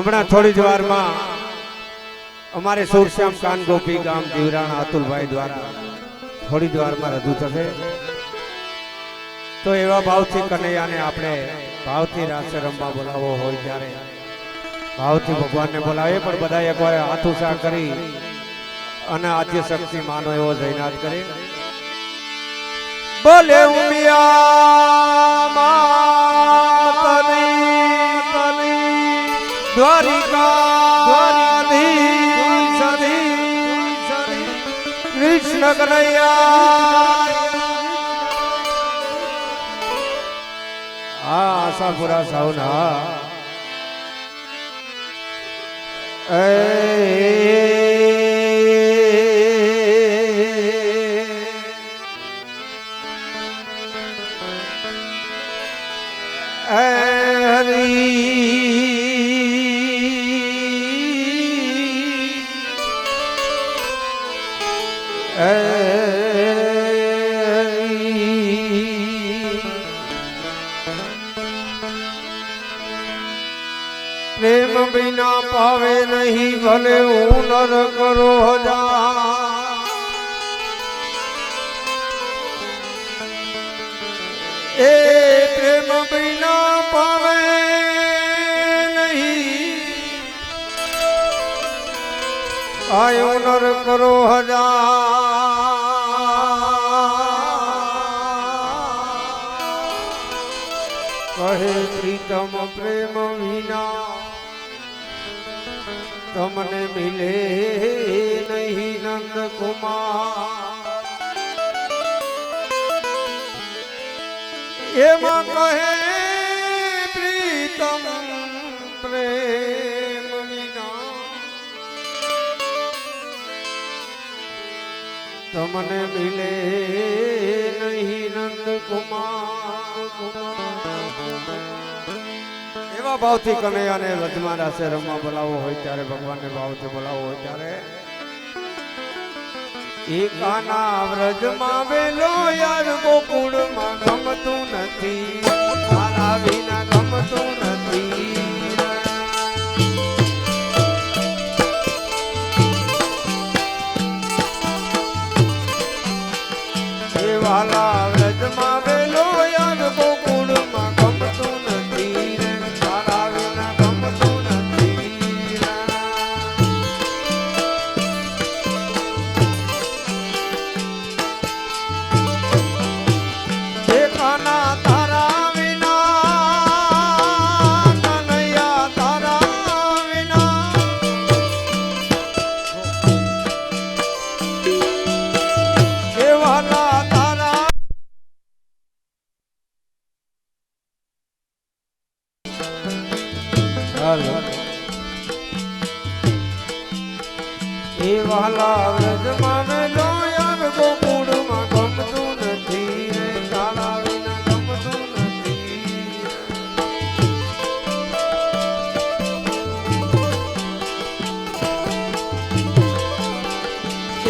હમણાં થોડી જ વારમાં અમારે સુરશ્યામ કાન ગોપી ગામ જીવરાણા અતુલભાઈ દ્વારા થોડી જ વારમાં રજૂ થશે. તો એવા ભાવથી કનૈયાને આપણે ભાવથી રાસ રમવા બોલાવવો હોય ત્યારે ભાવથી ભગવાનને બોલાવે, પણ બધા એકવાર હાથ ઉછા કરી અને આદ્ય શક્તિ માનો એવો જયનાદ કરે. બોલે ઉમિયા માતની દ્વારિકાધીશ કૃષ્ણ કનૈયા. આશાપુરા સાઉના પ્રેમ બિના પાવે નહીં ભલે હું નર કરો હજાર. એ પ્રેમ બિના પાવે નહીં આયો નર કરો હજાર. કહે પ્રીતમ પ્રેમ વિના તમને મિલે નહીં નંદ કુમાર. એમાં કહે પ્રીતમ પ્રેમ વિના તમને મિલે નહીં નંદ કુમાર. એવા ભાવથી કનૈયાને વ્રજમાં રાસે રમવા બોલાવવો હોય ત્યારે, ભગવાનને ભાવથી બોલાવવો હોય ત્યારે એકાના વ્રજમાં વેલો યાર ગોકુળમાં ગમતું નથી, તારા વિના ગમતું નથી. એ વાલા વ્રજમાં વેલો યાર ગોકુળમાં ગમતું નથી, તારા વિના ગમતું નથી. એકાના તારા વિના કનૈયા તારા વિના કેવાલા તારા એ વાલા વ્રજમાં વેલો યાર ગોકુળમાં ગમતું નથી, તારા વિના ગમતું નથી.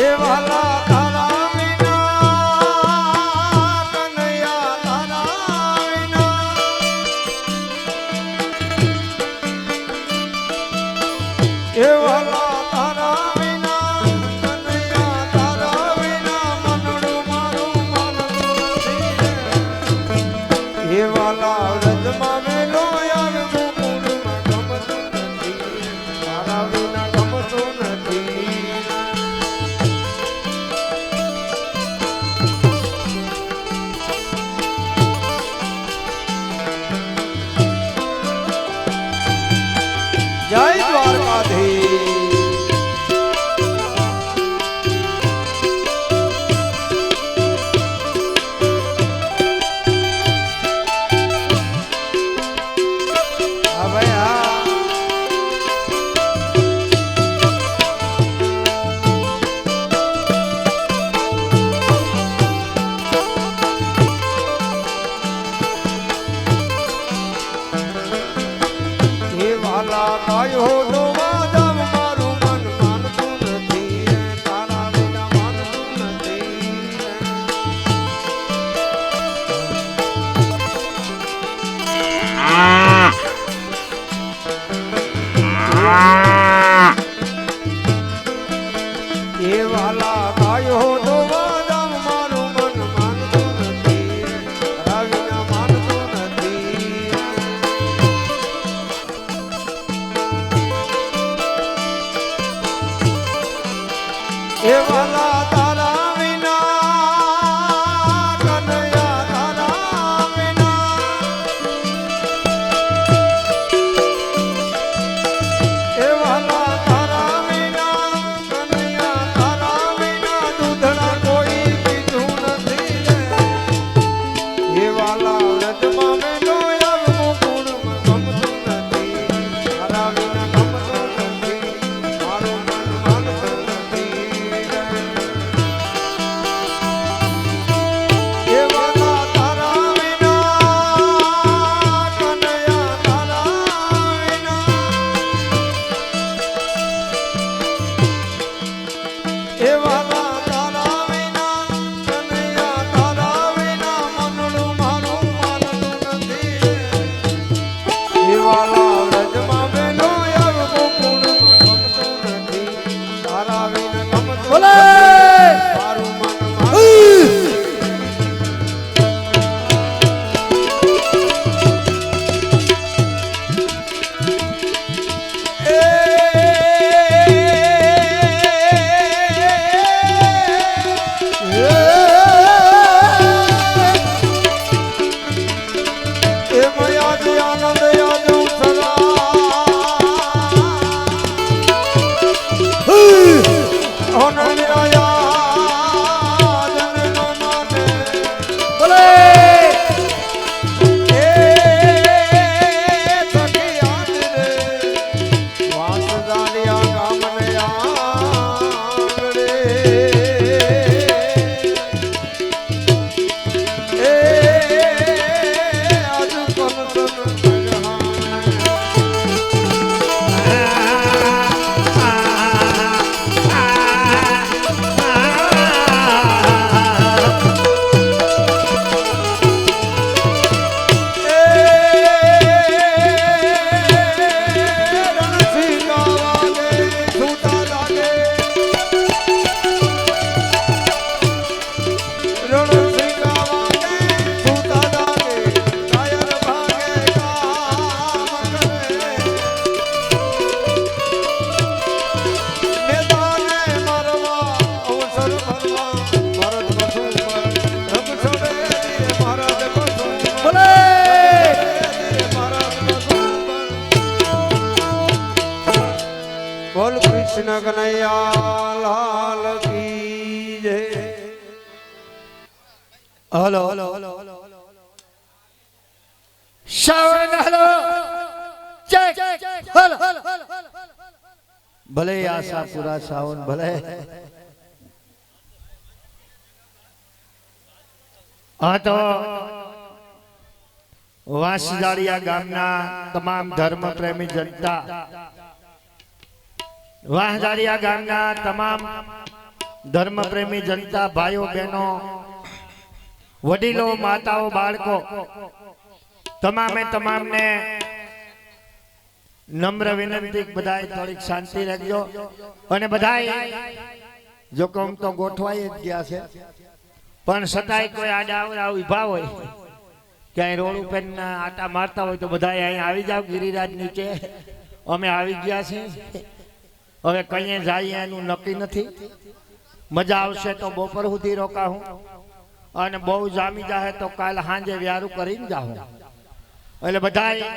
એ વાલા તારા વિના કનૈયા તારા વિના એ વાલા તારા વિના કનૈયા તારા વિના મનડું મારું માનતું નથી. એ વાલા વ્રજમાં વેલો યાર ગોકુળમાં ગમતું નથી, તારા વિના ગમતું નથી. એ વાલા ગાયો તો વાદમ મારું મન માનતું નથી રાવીના માનતું નથી એ વાલા તારા વિના કનૈયા તારા વિના એ વાલા તારા વિના કનૈયા તારા વિના દૂધડા કોઈ પીધું નથી એ વાલા વ્રજમાં મેનો આવવું ગુણમાં ગમતું નથી તારા વિના ગમતું નથી મારું મન માનતું નથી એ વાલા તારા વિના કનૈયા તારા વિના એ વાલા તારા વિના કનૈયા તારા વિના મનડું મારું માનતું નથી એ વાલા વ્રજમાં બેનો આવવું ગુણમાં ગમતું નથી તારા વિના ગમતું નથી મારું મન માનતું એ મયા જે આનંદ યાદ ઉઠરા ઓન નિરાયા જન નો માને બોલે એ સખી યાદ રે વાસ જાલિયા ગામને આંગણે એ આજ કોન બોલ કૃષ્ણ કનૈયા લાલ કી જય hello Shravan hello check hello ભલે આશાપુરા શ્રાવણ ભલે હા તો વાંસદાળિયા ગામના તમામ ધર્મ પ્રેમી જનતા વાંસદાળિયા ગામના તમામ ધર્મ પ્રેમી જનતા ભાઈઓ બહેનો વડીલો માતાઓ બાળકો તમામે તમામને નમ્ર વિનંતી બધાય થોડીક શાંતિ રાખજો અને બધાય જો કોમ તો ગોઠવાઈ જ ગયા છે પણ છતાંય કોઈ આડા આવડા ઊભા હોય ક્યાંય રોડ ઉપર આટા મારતા હોય તો બધાય અહીં આવી જાવ ગિરિરાજ નીચે અમે આવી ગયા છીએ હવે કઈએ જઈએ એનું નક્કી નથી મજા આવશે તો બપોર સુધી રોકાવું અને બહુ જામી જાહે તો કાલ સાંજે વ્યારું કરીને જાઉં એટલે બધાય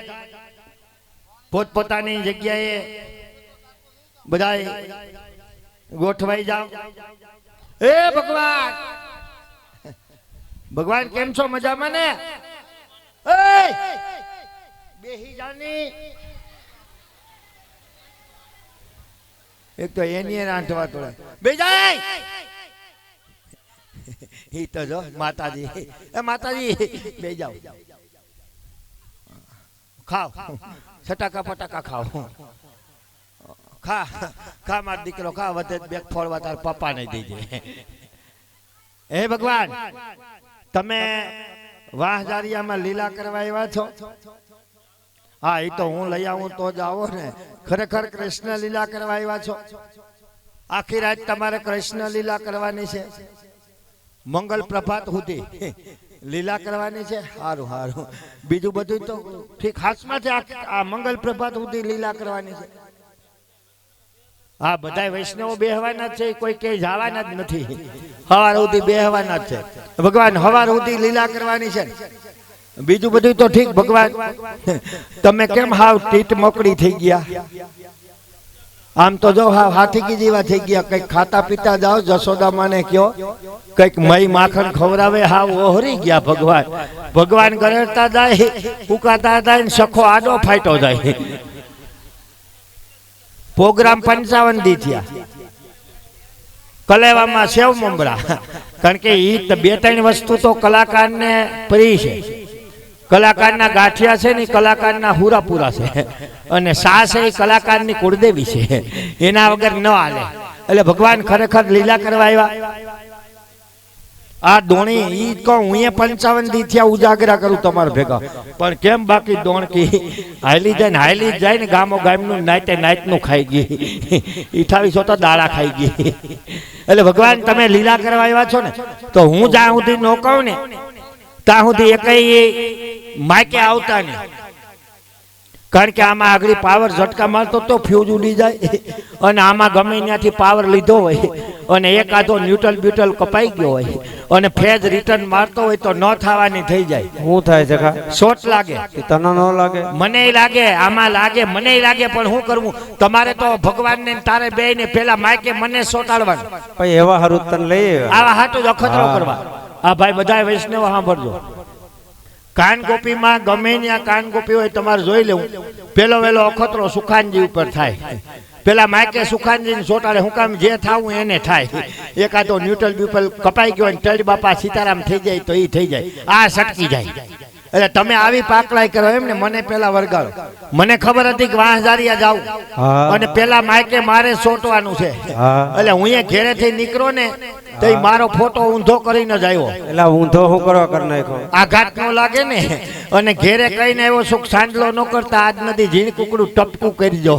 પોતપોતાની જગ્યાએ બધાય ગોઠવાઈ જાવ એ ભગવાન ભગવાન કેમ છો મજામાં ને બેહી જાની એક તો એની રાંધવા તોડે બે જાય ઈ તો જો માતાજી એ માતાજી બે જાઓ ખાઓ છટાકા ફટાકા ખાઓ ખા ખા માર દીકરો ખા વધે બે ફોડવા તાર પપ્પા ને દેજે હે ભગવાન તમે વાહજારિયામાં લીલા કરવા આવ્યા છો હા એ તો હું લઈ આવું તો જ આવો ને ખરેખર કૃષ્ણ લીલા કરવા આવ્યા છો આખી રાત તમારે કૃષ્ણ લીલા કરવાની છે, મંગલ પ્રભાત સુધી લીલા કરવાની છે. સારું સારું, બીજું બધું તો ઠીક હાથમાં છે. આ મંગલ પ્રભાત સુધી લીલા કરવાની છે. હા, બધા વૈષ્ણવો બેહવાના જ છે, કોઈ ક્યાંય જવાના જ નથી. હવાર સુધી બેહવાના જ છે. ભગવાન હવાર સુધી લીલા કરવાની છે. બીજું બધું તો ઠીક. ભગવાન તમે કેમ હાવ ટીટ મોકળી થઈ ગયા? આમ તો જો હાવ હાથી જેવા થઈ ગયા. કઈક ખાતા પીતા જાઓ, જશોદા માને કયો, કઈક મઈ માખણ ખવડાવે, હાવ ઓહરી ગયા. ભગવાન ભગવાન ગરડતા જાય, ઉકાતા જાય ને સખો આડો ફાટ્યો જાય. પ્રોગ્રામ 55 દી થયા. કલેવામાં સેવ મમરા, કારણ કે એ 2-3 વસ્તુ તો કલાકારને પ્રિય છે. કલાકારના ગાંઠિયા છે ને કલાકારના હુરાપુરા છે, અને સાસ એ કલાકારની કુળદેવી છે, એના વગર ન હાલે. એટલે ભગવાન ખરેખર લીલા કરવા આવ્યા. આ દોણી ઈ કહું હું 55 દી થયા ઉજાગરા કરું તમારા ભેગા, પણ કેમ બાકી દોણકી હાલી જાય ને ગામો ગામનું નાઈટનું ખાઈ ગઈ. 2800 તો દાડા ખાઈ ગઈ. એટલે ભગવાન તમે લીલા કરવા આવ્યા છો ને, તો હું જ્યાં સુધી ન કહું ને ત્યાં સુધી એકઈ માયકે આવતા નહીં. કારણ કે આમાં આગળ પાવર ઝટકા મારતો તો ફ્યુઝ ઉડી જાય, અને આમાં ગમે ત્યાંથી પાવર લીધો હોય અને એકાદો ન્યુટ્રલ બ્યુટલ કપાઈ ગયો હોય અને ફેજ રિટર્ન મારતો હોય તો ન થવાની થઈ જાય. શું થાય છે? શોર્ટ લાગે. તને ન લાગે? મને લાગે, આમાં લાગે, મને લાગે, પણ શું કરવું? તમારે તો ભગવાન ને તારે બે ને પેલા માયકે મને સોટાડવાનું. ભાઈ એવા હારું તને લઈ આવા હાટું જ અખતરો કરવા. આ ભાઈ બધા વૈષ્ણવ સાંભળજો. કાન ગોપીમાં ગમે ત્યાં કાન ગોપી હોય તમારે જોઈ લેવું. પેલો વેલો અખતરો સુખાનજી ઉપર થાય. પેલા માયકે સુખાનજી ને સોટાડે. હું કામ? જે થાવું એને થાય. એકાદો ન્યુટ્રલ બ્યુપલ કપાઈ ગયો ટડ બાપા સીતારામ થઈ જાય તો એ થઈ જાય, આ સટકી જાય. એટલે તમે આવી પાકલાઈ કરો એમ ને. મને પેલા વરગાડો. મને ખબર હતી કે વાંસદારિયા જાવું અને પેલા માયકે મારે સોટવાનું છે. એટલે હું એ ઘેરેથી નીકળો ને તો મારો ફોટો ઊંધો કરીને જ આવ્યો. એટલે ઊંધો હું કરવા કરી નાખ્યો? આઘાત નો લાગે ને. અને ઘેરે કહીને આવ્યો સુખ સાંડલો ન કરતા આજ નથી ઝીણ કુકડું ટપકું કરી જો.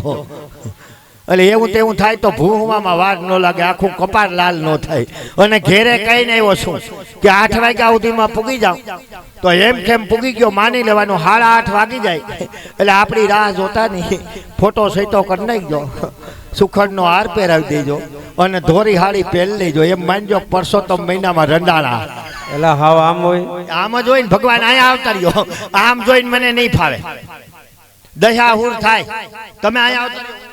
એટલે એવું તેવું થાય તો ભૂવામાં વાર ન લાગે, આખું કપાળ લાલ ન થાય. અને ઘેરે કહીને આવ્યો છું કે 8 વાગ્યા સુધીમાં પૂગી જાવ, તો એમ કેમ પૂગી ગયો માની લેવાનું. 8:30 વાગી જાય એટલે આપણી રાહ જોતા નહીં. ફોટો સહિતો કરી નાખજો, સુખડનો હાર પહેરાવી દેજો અને ધોરી હાડી પહેરી લેજો. એમ માનજો પરસોત્તમ મહિનામાં રંડાણા. એટલે હાવ આમ હોય? આમ જ હોય ને. ભગવાન અહીંયા આવતા રહ્યો. આમ જોઈને મને નહીં ફાવે, દયાહુર થાય. તમે અહીંયા આવતા રહ્યો.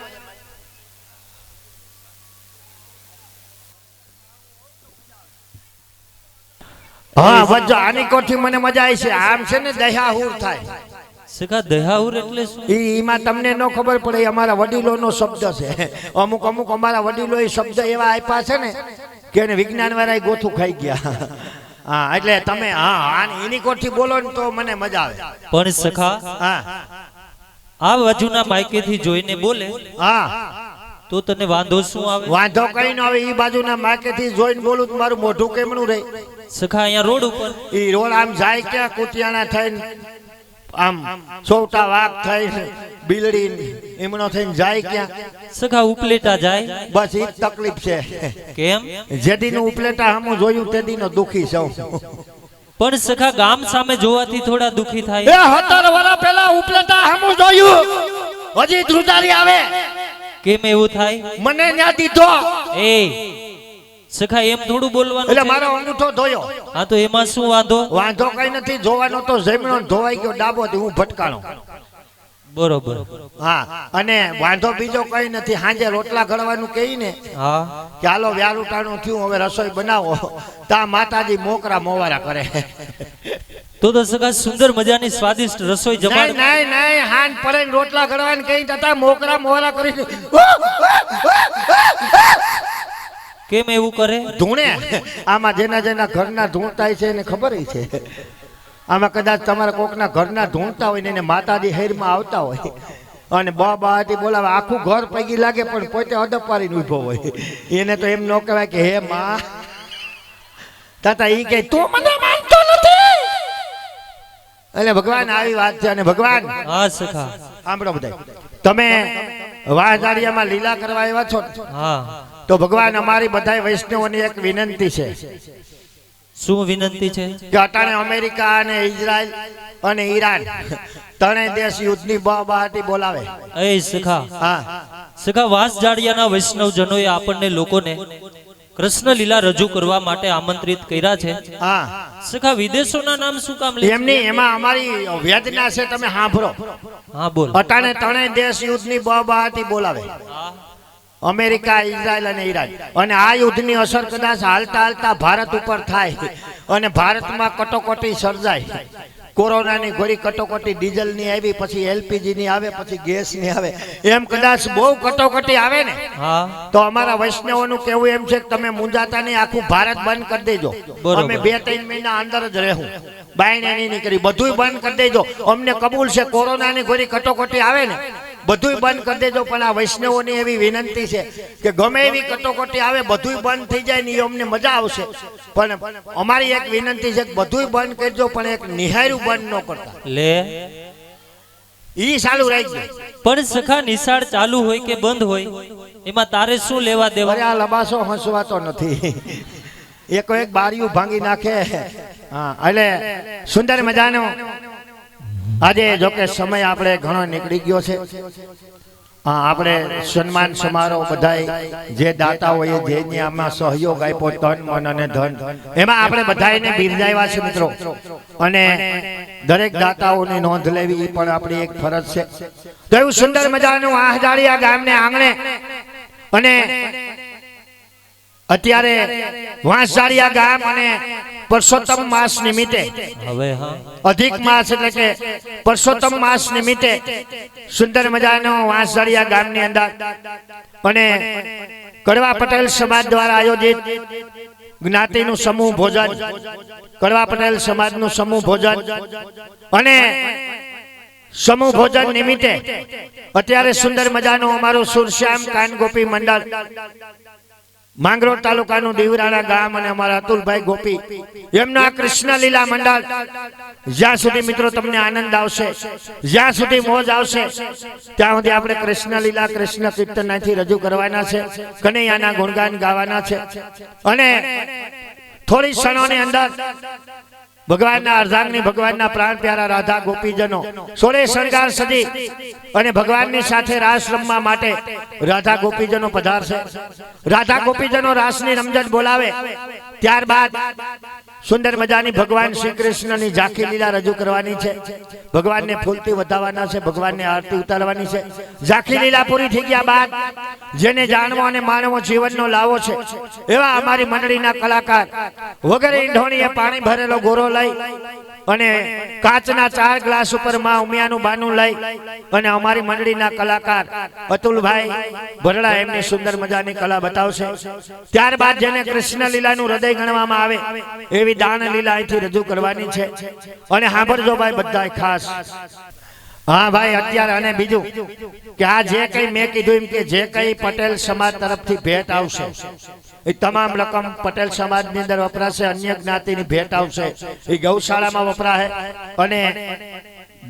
હા વજો આની કોઠી મને મજા આવી છે. આમ છે ને દયાહુર થાય. સખા દયાહુર એટલે શું? એમાં તમને ન ખબર પડે. અમારા વડીલોનો શબ્દ છે. અમુક અમારા વડીલો એ શબ્દ એવા આપ્યા છે ને કે એને વિજ્ઞાન વાળા ગોથું ખાઈ ગયા. હા એટલે તમે હા એની કોઠી બોલો ને તો મને મજા આવે. પણ સખા હા આ બાજુના માઈકેથી જોઈને બોલે હા તો તને વાંધો શું આવે? વાંધો કઈ ન આવે. એ બાજુના માર્કેટથી જોઈને બોલું તો મારું મોઢું કેમનું રહે? સખા અહીંયા રોડ ઉપર એ રોડ આમ જાય ક્યાં? કુતિયાણા થઈને આમ ચોવટા વાઘ થઈને બિલડી એમનો થઈને જાય ક્યાં? સખા ઉપલેટા જાય. બસ એ જ તકલીફ છે. કેમ? જેદીનું ઉપલેટા હમું જોયું તેદીનો દુખી છું. પણ સખા ગામ સામે જોવાથી થોડા દુખી થાય. એ 17 વર્ષ પહેલા ઉપલેટા હમું જોયું, હજી ધ્રુજારી આવે. કેમ એવું થાય? મને ન્યા દીધો. એ સખા એમ થોડું બોલવાનું એટલે છે? મારો અંગૂઠો ધોયો. હા તો એમાં શું વાંધો? વાંધો કઈ નથી. જોવાનો તો જમણો ધોવાઈ ગયો, ડાબો થી હું ભટકાણો. બરોબર. હા અને વાંધો બીજો કઈ નથી. સાંજે રોટલા ઘડવાનું કહી ને હા કે હાલો વ્યારુટાણું થયું, હવે રસોઈ બનાવો. તા માતાજી મોકરા મોવારા કરે. તો સખા સુંદર મજાની સ્વાદિષ્ટ રસોઈ જમાડ. નહીં હાન પડે રોટલા ઘડવાનું કહી તથા મોકરા મોવારા કરી. કેમ એવું કરે? ધૂણે આમાં જેના ઘરના ધૂણતા છે એને ખબર છે. આમાં કદાચ તમારા કોકના ઘરના ધૂણતા હોય ને એને માતાજી હેરમાં આવતા હોય અને બાબાથી બોલાવે, આખું ઘર પૈકી લાગે પણ પોતે અડપારીને ઉભો હોય. એને તો એમ ન કહેવાય કે હે માં તાતા ઈ કે તું મને માનતો નથી. એટલે ભગવાન આવી વાત છે. અને ભગવાન હા સખા સાંભળો બધા, તમે વાહદારિયામાં લીલા કરવા આવ્યા છો. હા તો ભગવાન અમારી બધા વૈષ્ણવોની એક વિનંતી છે શું વિનંતી છે? કે અટાણે અમેરિકા અને ઇઝરાયલ અને ઈરાન ત્રણેય દેશ યુદ્ધની બહાટી બોલાવે. એ સખા હા સખા વાંસજાળિયાના વૈષ્ણવજનોએ આપણને લોકોને કૃષ્ણ લીલા રજૂ કરવા માટે આમંત્રિત કર્યા છે. હા સખા વિદેશોના નામ શું કામ લે? એમની એમાં અમારી વેદના છે, તમે સાંભળો. હા બોલ. અટાણે ત્રણેય દેશ યુદ્ધની બહાટી બોલાવે, અમેરિકા, ઇઝરાયલ અને ઈરાન. અને આ યુદ્ધની અસર કદાચ હાલતા હાલતા ભારત ઉપર થાય અને ભારતમાં કટોકટી સર્જાય. કોરોનાની ઘોડી કટોકટી ડીઝલની આવી, પછી એલપીજીની આવે, પછી ગેસની આવે, એમ કદાચ બહુ કટોકટી આવે ને, હા તો અમારા વૈષ્ણવોનું કહેવું એમ છે કે તમે મુંજાતા નહીં, આખું ભારત બંધ કરી દેજો. બરોબર. અમે 2-3 મહિના અંદર જ રહેવું, બાયણે નહીં નીકળી, બધુંય બંધ કરી દેજો. અમને કબૂલ છે, કોરોનાની ઘોડી કટોકટી આવે ને બધુંય બંધ કરી દેજો. પણ આ વૈષ્ણવોની એવી વિનંતી છે કે ગમે એવી કટોકટી આવે બધુંય બંધ થઈ જાય ને એ અમને મજા આવશે. પણ અમારી એક વિનંતી છે કે બધુંય બંધ કરજો, પણ એક નિહાર્યું બંધ ન કરતા. લે ઈ ચાલુ રાખજો. પણ સખા નિશાળ ચાલુ હોય કે બંધ હોય એમાં તારે શું લેવા અરે દેવા? આ લબાસો હસવાતો નથી. એકો એક બારીયું ભાંગી નાખે. હા એટલે સુંદર મજાનો આજે જોકે સમય આપણે ઘણો નીકળી ગયો છે. આપણે સન્માન સમારોહ બધાય જે દાતાઓએ જે આમાં સહયોગ આપ્યો, તન મન અને ધન, એમાં આપણે બધાને બિરદાવ્યા છે મિત્રો. અને દરેક દાતાઓની નોંધ લેવી એ પણ આપણી એક ફરજ છે. તો એવું સુંદર મજાનું આહજાળિયા ગામને આંગણે અને અત્યારે વાંસજાળિયા ગામ અને પરસોત્તમ માસ નિમિત્તે, હવે હા અધિક માસ એટલે કે પરસોત્તમ માસ નિમિત્તે સુંદર મજાનો વાંસજાળિયા ગામની અંદર અને કડવા પટેલ સમાજ દ્વારા આયોજિત જ્ઞાતિનું સમૂહ ભોજન, કડવા પટેલ સમાજનું સમૂહ ભોજન અને સમૂહ ભોજન નિમિત્તે અત્યારે સુંદર મજાનું અમારું સુરશ્યામ કાન ગોપી મંડળ, માંગરોળ તાલુકાનું દીવરાણા ગામ અને અમારા અતુલભાઈ ગોપી એમના કૃષ્ણ લીલા મંડળ, જ્યાં સુધી મિત્રો તમને આનંદ આવશે, જ્યાં સુધી મોજ આવશે, ત્યાં સુધી આપણે કૃષ્ણ લીલા, કૃષ્ણ કીર્તન અહીંથી રજૂ કરવાના છે, કનૈયાના ગુણગાન ગાવાના છે. અને થોડી ક્ષણોની અંદર ભગવાનના અર્ધાંગની, ભગવાનના પ્રાણ પ્યારા રાધા ગોપીજનો સોળે શણગાર સજી અને ભગવાનની સાથે રાસ રમવા માટે રાધા ગોપીજનો પધારશે. રાધા ગોપીજનો રાસની રમઝટ બોલાવે ત્યારબાદ સુંદર મજાની ભગવાન શ્રી કૃષ્ણની ઝાંખી લીલા રજૂ કરવાની છે. ભગવાનને ફૂલથી વધાવવાના છે, ભગવાનને આરતી ઉતારવાની છે. ઝાંખી લીલા પૂરી થઈ ગયા બાદ જેને જાણવો અને માનવો જીવનનો લાવો છે એવા અમારી મંડળીના કલાકાર વગર ઈંઢોણીએ પાણી ભરેલો ગોરો લઈ અને કાચના 4 ગ્લાસ ઉપર માં ઉમિયાનું બાનું લઈ અને અમારી મંડળીના કલાકાર અતુલભાઈ ભરડા એમની સુંદર મજાની કલા બતાવશે. ત્યારબાદ જેને કૃષ્ણ લીલાનું હૃદય ગણવામાં આવે એવી દાન લીલા અહીંથી રજૂ કરવાની છે. અને સાંભળજો ભાઈ બધા ખાસ. હા ભાઈ, અત્યારે અને બીજું કે આ જે કઈ મેં કીધું એમ કે જે કઈ પટેલ સમાજ તરફથી ભેટ આવશે એ તમામ રકમ પટેલ સમાજની અંદર વપરાશે. અન્ય જ્ઞાતિની ભેટ આવશે એ ગૌશાળામાં વપરાશે અને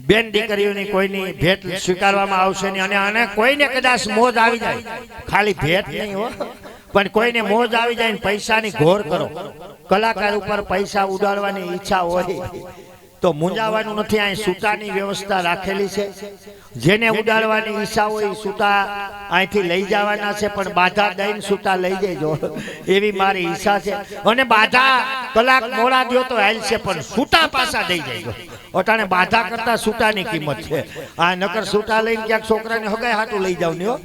બેન દીકરીઓની કોઈની ભેટ સ્વીકારવામાં આવશે નહીં. અને કોઈને કદાચ મોજ આવી જાય, ખાલી ભેટ નહીં હો, પણ કોઈને મોજ આવી જાય ને પૈસાની ઘોર કરો, કલાકાર ઉપર પૈસા ઉડાડવાની ઈચ્છા હોય તો મૂંઝાવાનું નથી. અહીં સૂતાની વ્યવસ્થા રાખેલી છે. જેને ઉડાડવાની ઈચ્છા હોય સૂતા અહીંથી લઈ જવાના છે, પણ બાધા દઈને સૂતા લઈ જજો એવી મારી ઈચ્છા છે. અને બાધા કલાક મોડા દો તો હાલ છે, પણ સૂતા પાછા દઈ જજો. અટાણે બાધા કરતા સૂતાની કિંમત છે. આ નકર સૂતા લઈને ક્યાંક છોકરાને હગાય હાટું લઈ જાવ ને હો.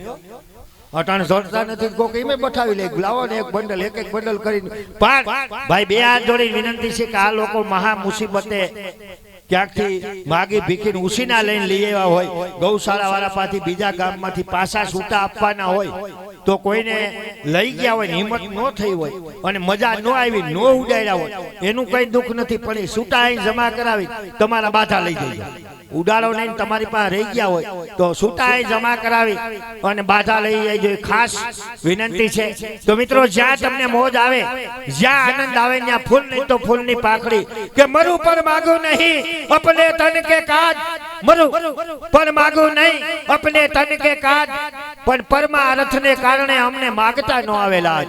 અટાણે જોડતા નથી, કોઈ કઈ બઠાવી લે, લાવો ને એક એક બંડલ કરીને. પણ ભાઈ બે હાથ જોડી વિનંતી છે કે આ લોકો મહા મુસીબતે ક્યાંકથી માગી ભીખીને ઉસીના લઈને લઈ આવ્યા હોય, ગૌશાળા વાળા પાસેથી બીજા ગામમાંથી પાછા સૂતા આપવાના હોય, તો કોઈને લઈ ગયા હોય, હિંમત ન થઈ હોય અને મજા ન આવી, ન ઉડાડ્યા હોય, એનું કઈ દુઃખ નથી. પણ એ સૂતા અહીં જમા કરાવી તમારા બાધા લઈ જઈએ. ઉડાડો નહીં તમારી પાસે રહી ગયા હોય તો છૂટાએ જમા કરાવી અને બાધા લઈ જાય જોઈએ, ખાસ વિનંતી છે. તો મિત્રો, જ્યાં તમને મોજ આવે, જ્યાં આનંદ આવે, ત્યાં ફૂલ નહીં તો ફૂલની પાકડી કે મરું પર માગું નહીં અપને તન કે કાજ, મરું પર માગું નહીં અપને તન કે કાજ, પણ પરમાર્થને કારણે અમને માગતા ન આવેલા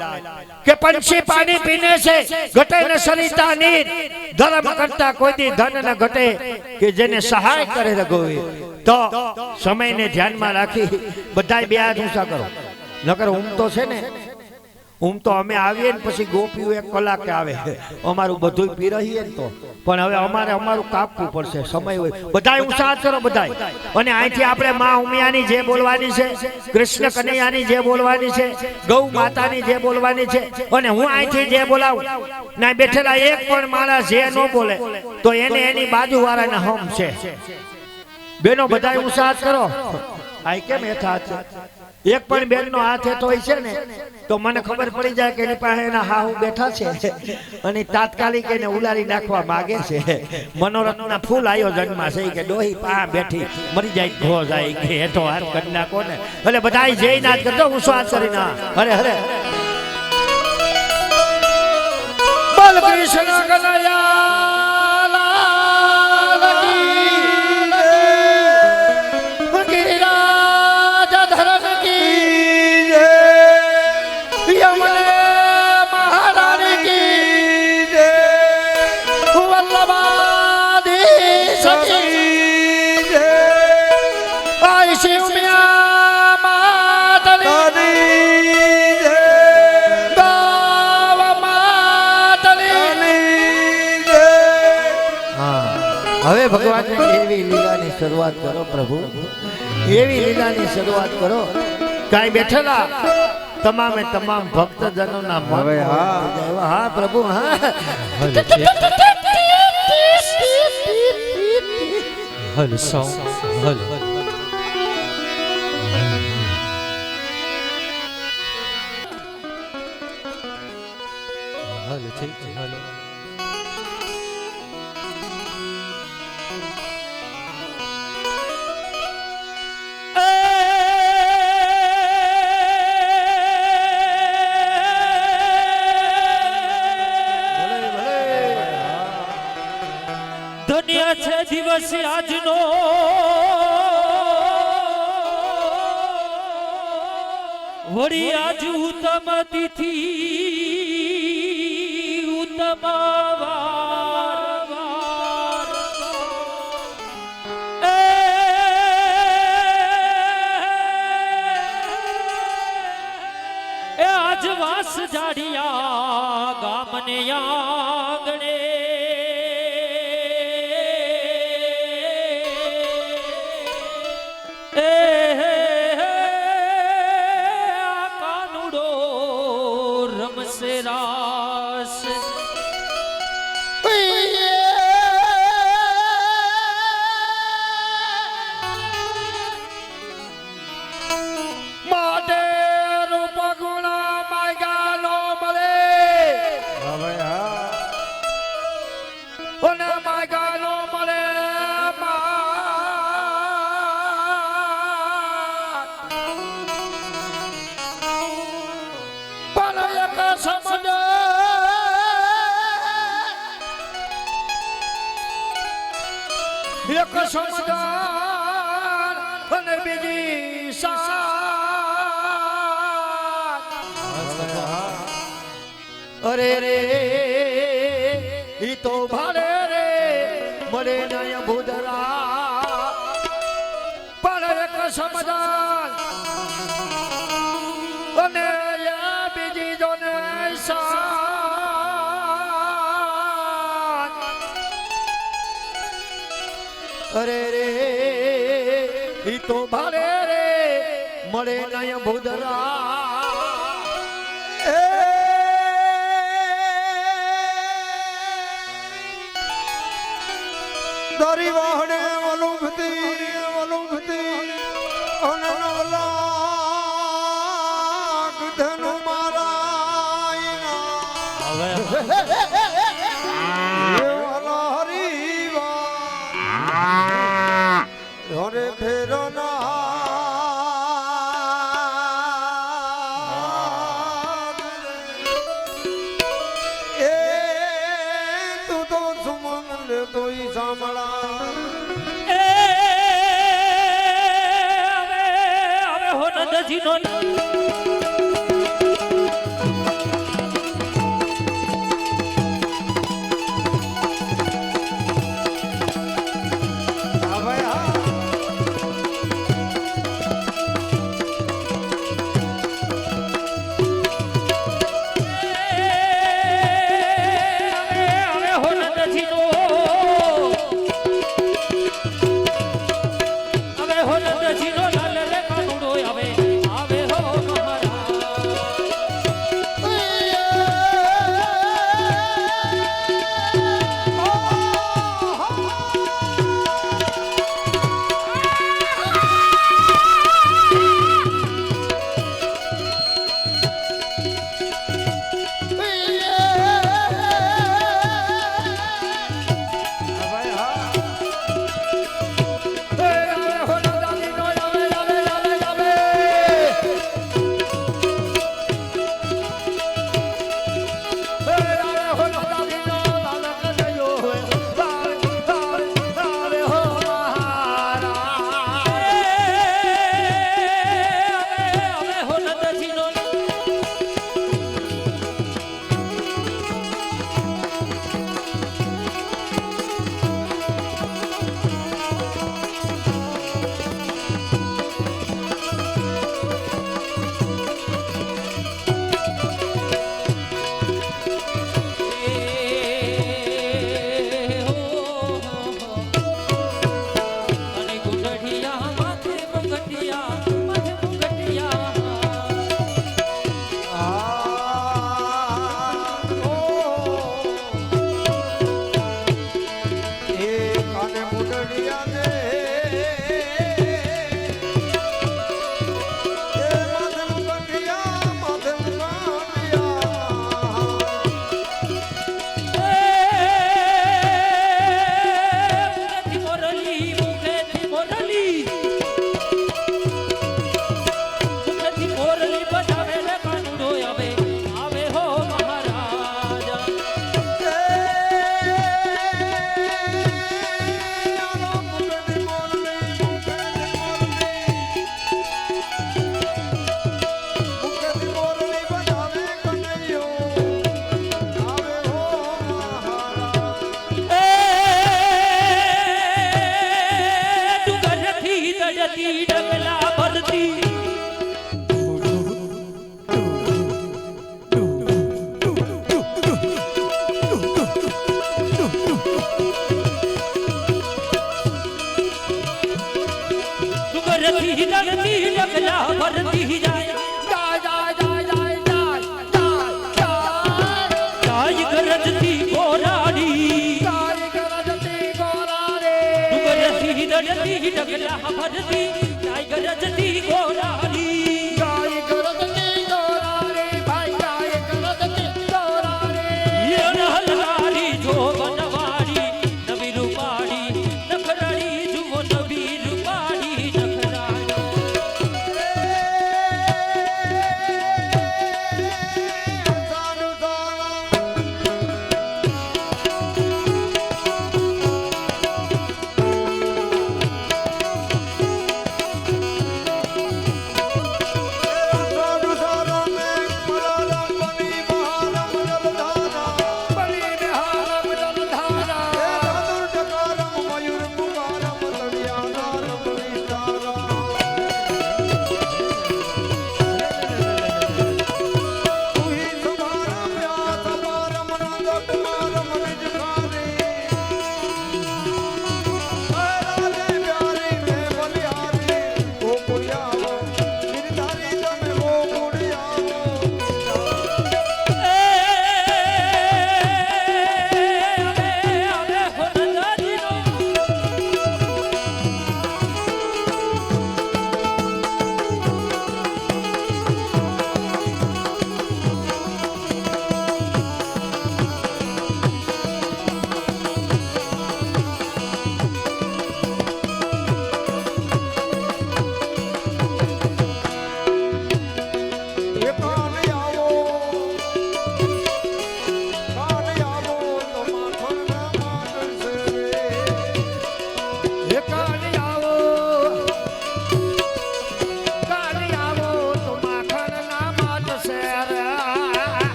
કે પંછી પાણી પીને છે ઘટે ન સરિતા નીર, ધર્મ કરતા કોઈ દી ધન ન ઘટે કે જેને સહાય કરે રઘુવીર. તો સમયને ધ્યાનમાં રાખી બધાય બે હાથ ઊંચા કરો. નકર ઊંઘ તો છે ને, ઊંઘ તો અમે આવીએ ને પછી ગોપીઓ 1 કલાકે આવે, અમારું બધું પી રહીએ ને તો. પણ હવે અમારું કાપવું પડશે, સમય હોય. બધાય ઊંચા હાથ કરો બધાય. અને અહીંથી આપણે માં ઉમિયાની જે બોલવાની છે, કૃષ્ણ કનૈયાની જે બોલવાની છે, ગૌ માતાની જે બોલવાની છે, અને હું અહીંથી જે બોલાવું ના બેઠેલા એક પણ માણસ જે ન બોલે તો એને એની બાજુવાળાના હમ છે. બેનો બધાય ઊંચા હાથ કરો. આ કેમ હેઠા હાથ છે? એક પણ બેન નો હાથ હેઠો હોય છે ને તો મને ખબર પડી જાય કે એની પાસે એના હાહુ બેઠા છે અને તાત્કાલિક એને ઉલારી નાખવા માંગે છે. મનોરથના ફૂલ આયોજનમાં છે કે ડોહી પા બેઠી મરી જાય ઘો જાય કે હેઠો હાથ કરી નાખો ને. એટલે બધા જઈ ના કરતો હું શ્વાસ કરી ના. અરે હરે બોલ કૃષ્ણ કનૈયા લાલ કી ગિરિરાજ ધરણ કી જય, યમુને મહારાણી કી જય, વલ્લભાધીશ કી જય, આઈ શિવ ઉમિયા માતની જય, ગાવ માતની જય. હવે ભગવાનની એવી લીલાની શરૂઆત કરો પ્રભુ, એવી લીલાની શરૂઆત કરો. કાંઈ બેઠેલા તમામે તમામ ભક્તજનોના મન હવે હા. હા પ્રભુ હા. હલ સૌ હલ હલ છે હલ. ધન્ય છે દિવસ આજનો, વળી આજ ઉત્તમ તિથિ ઉત્તમ વાર. એ આજ વાસ જાડિયા ગામને આંગણે રાસ. માટે રૂપ ગુણ માગ્યા નો મળે, હવે હા. અને માગ્યા નો મળે. પણ એક સમજ એક સમાધાન અને બીજી સાથ. અરે રે ઈ તો ભારે રે મળે નય ભૂદરા, પણ એક સમાધાન અને બીજી જોને સાથ. અરે રે ઈ તો ભારે રે મળે નય ભૂદરા. દરી વાહણે વલુંભતી અને નવલાખ ધનુ મારાયના. હવે એ વાલા હરી વા. તોય સાંભળા હવે હો નંદજીનો હા ભાઈ હા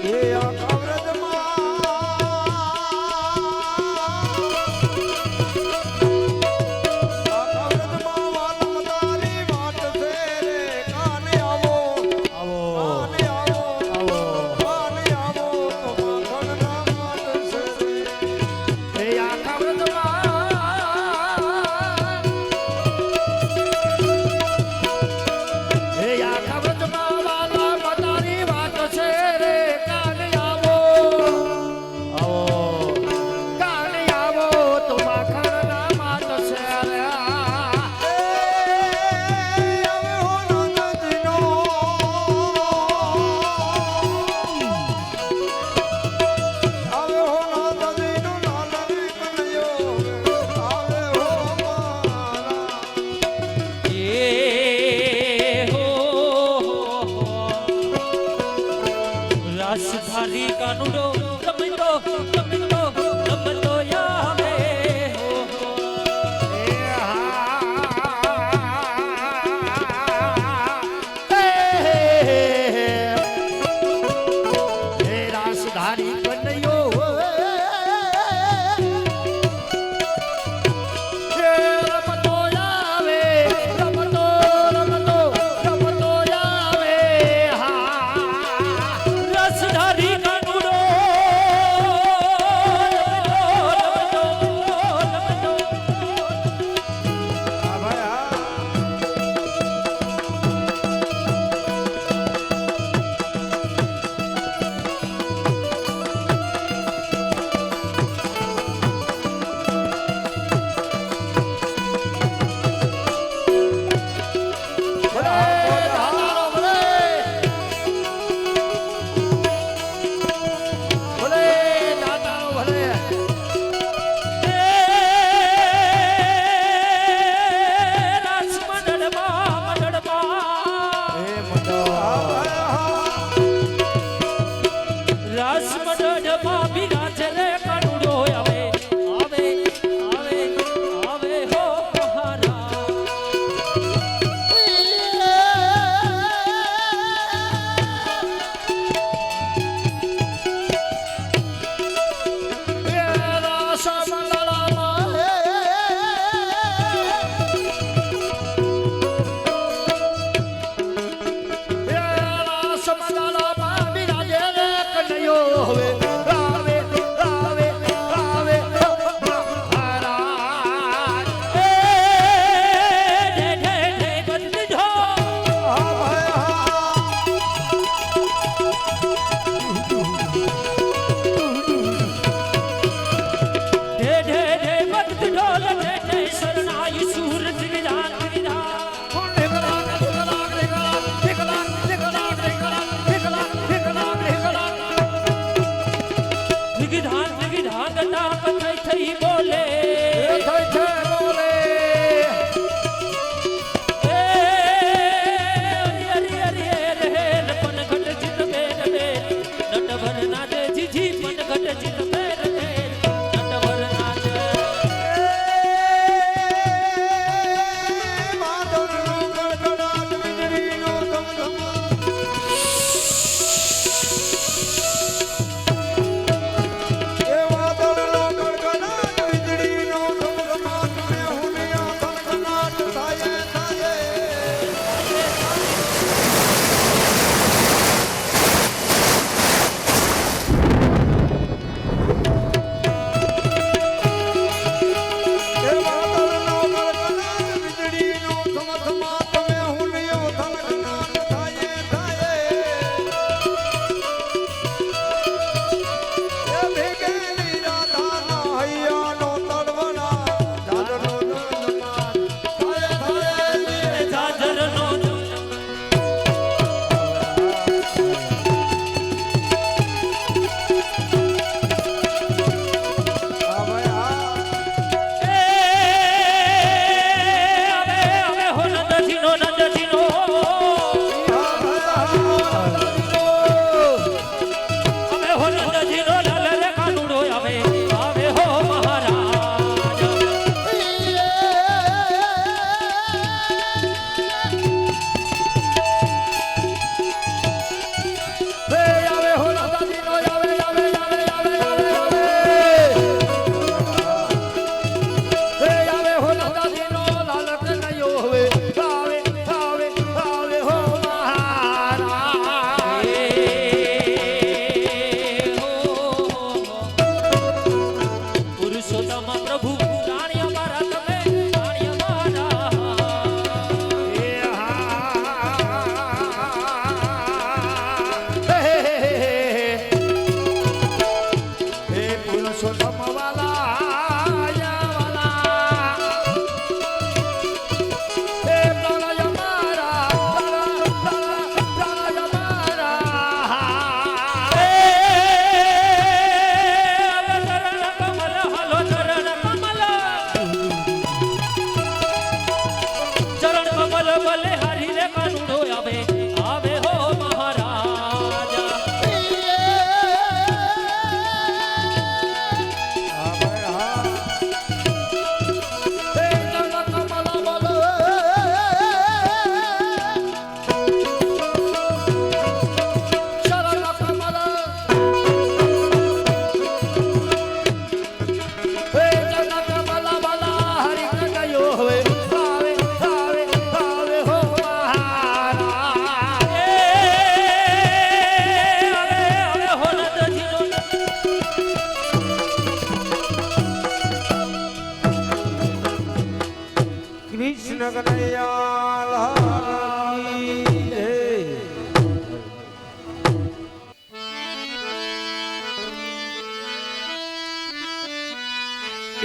એ આખા વ્રજમાં વાલમ તારી વાટ છે રે કાને આવો આવો કાને આવો આવો કાને આવો તો માખણના માટ છે રે. એ આખા વ્રતમાં એ આખા વ્રતમાં વાલા મતારી વાત છે રે કાને આવો આવો કાને આવો તો માખણના માટ છે રે હવે હો નંદનો હવે હો નંદનો લાલની કનૈયો હવે હો મારા એ હો રાસધારી કાનુડો રમતો રમતો રમતો આવે હો એ હે રાસધારી કનૈયો હે રમતો આવે રમતો રમતો રમતો આવે રાસધારી કાનુડો રમતો આ ભાઈ હા ભલે દાતારો ભલે ભલે દાતારો ભલે હે મંડળ આ ભાઈ હા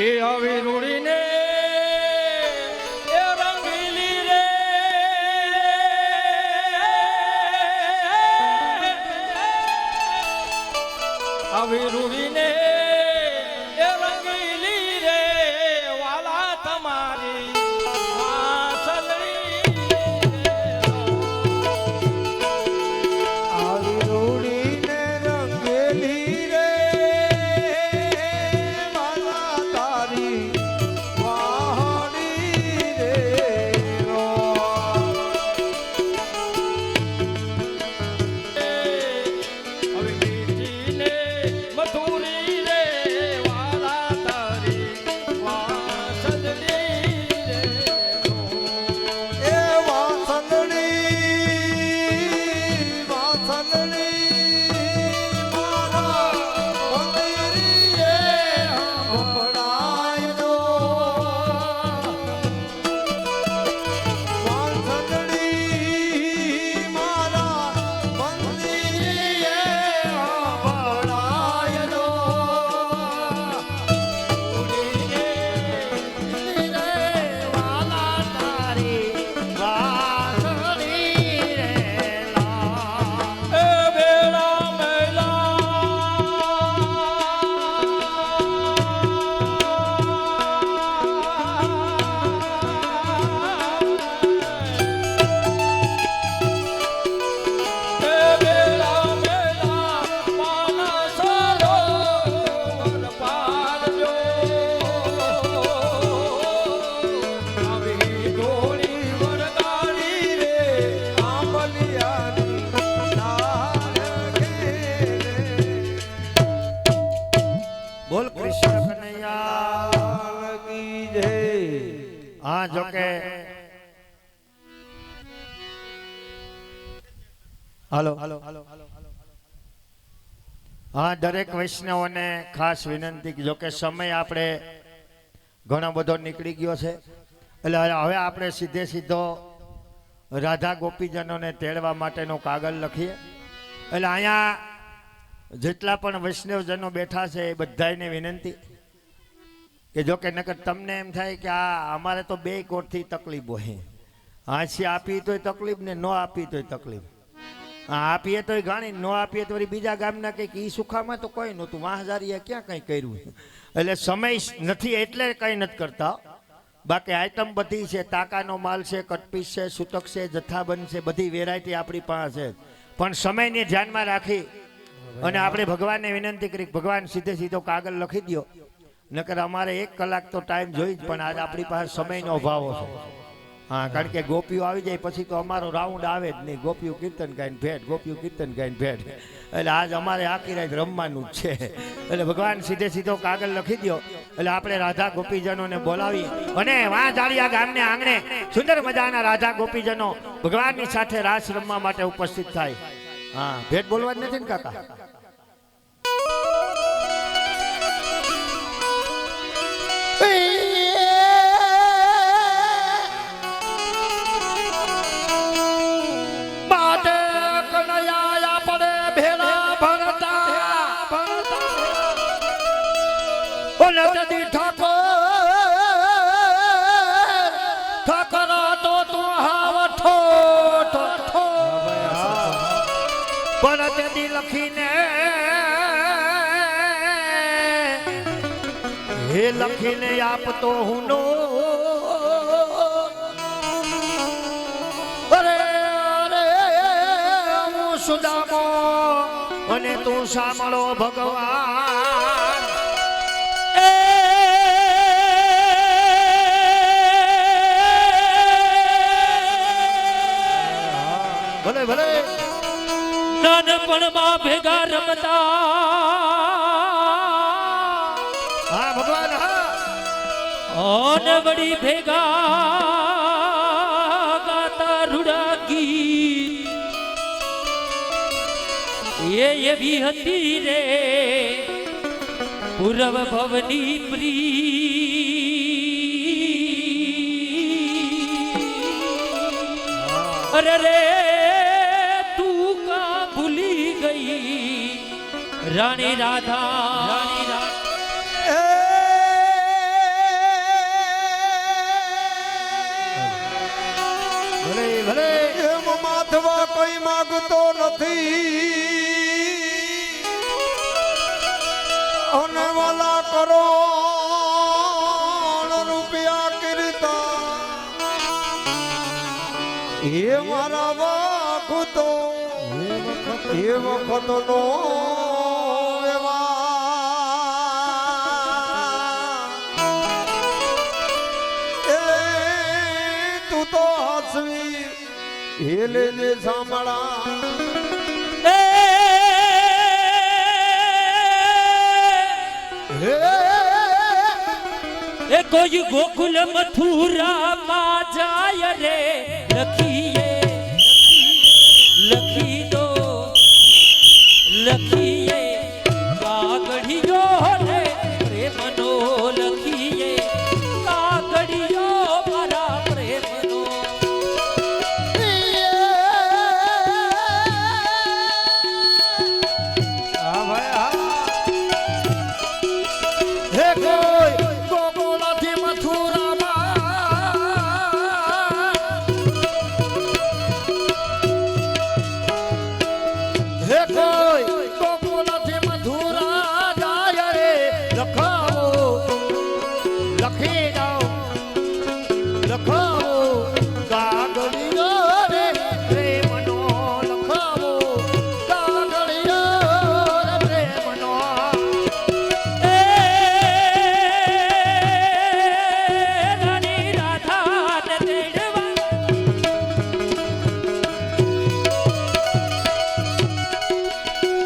એ આવી રૂડીને એ રંગીલી રે આવી રૂડીને એ રંગીલી રે વાલા તમારી આવી રૂડીને રંગેલી રે વાલા તારી વાહડી રે રો. હવે મીઠીને મધુરી રે વાલા તારી વાસંદડી રે એ વાસંદડી મારા મંદિરીએ હંભળાય દો. વાસંદડી મારા મંદિરીએ હંભળાય દો. એ બેડા મેલા એ બેડા મેલા માનસરો વન પારજો આવી ગોળી વરગાડી રે આંબલિયાની ડાળ ઘેરે બોલ કૃષ્ણ કનૈયા કી જય. હા જોકે હાલો હા દરેક વૈષ્ણવોને ખાસ વિનંતી કે જોકે સમય આપણે ઘણો બધો નીકળી ગયો છે એટલે હવે આપણે સીધે સીધો રાધા ગોપીજનોને તેડવા માટેનો કાગળ લખીએ એટલે અહીંયા જેટલા પણ વૈષ્ણવજનો બેઠા છે એ બધાને વિનંતી કે જો કે નકર તમને એમ થાય કે આ અમારે તો બે કોટથી તકલીફ હોય હાંસી આપી તોય તકલીફ ને ન આપી તોય તકલીફ હા આપીએ તોય ઘણી ન આપીએ તો વળી બીજા ગામના કંઈક ઈ સુખામાં તો કોઈ નહોતું વાહજારીએ ક્યાં કંઈ કર્યું એટલે સમય નથી એટલે કંઈ નથી કરતા બાકી આઈટમ બધી છે તાકાનો માલ છે કટપીસ છે સૂતક છે જથ્થાબંધ છે બધી વેરાયટી આપણી પાસે છે પણ સમયને ધ્યાનમાં રાખી અને આપણે ભગવાનને વિનંતી કરી કે ભગવાન સીધે સીધો કાગળ લખી દો નકર અમારે 1 કલાક તો ટાઈમ જોઈ જ પણ આજે આપણી પાસે સમયનો અભાવ છે હા કારણ કે ગોપીઓ આવી જાય પછી તો અમારો રાઉન્ડ આવે જ નહીં ગોપીઓ કીર્તન ગાઈને ભેટ ગોપીઓ કીર્તન ગાઈને ભેટ એટલે આજ અમારે આખી રાત રમવાનું જ છે એટલે ભગવાન સીધે સીધો કાગળ લખી દો એટલે આપણે રાધા ગોપીજનોને બોલાવી અને વાંજાળિયા ગામને આંગણે સુંદર મજાના રાધા ગોપીજનો ભગવાનની સાથે રાસ રમવા માટે ઉપસ્થિત થાય હા ભેટ બોલવા જ નથી ને કાકા લખીને હે લખીને આપતો હું નો અરે અરે હું સુદામો અને તું સાંભળો ભગવાન ભલે ભલે નાનપણમાં ભેગા રમતા હા ભગવાન હા અને વળી ભેગા ગાતા રૂડા ગીત એ એવી હતી રે પૂરવ ભવની પ્રી અરે રે રાણી રાધા ભલે ભલે એમ માથવા કઈ માગતો નથી અને વાલા કરો રૂપિયા કીર્તા એ મારા વાગતો એ વખત નો તું તો હસવી હેલે જે સાંભળા એ કોઈ ગોકુલ મથુરા માં જાય રે લખીએ લખી દો લખીએ કાગળિયો રે પ્રેમનો લખીએ કાગળિયો મારા પ્રેમનો હા ભાઈ હા હે કોઈ ગોકુળથી મથુરામાં હે કોઈ ગોકુળથી મથુરા જાય રે લખાવો લખી દો લખાવો કાગળિયો રે પ્રેમનો લખાવો કાગળિયો રે પ્રેમનો રાણી રાધા ને તેડવા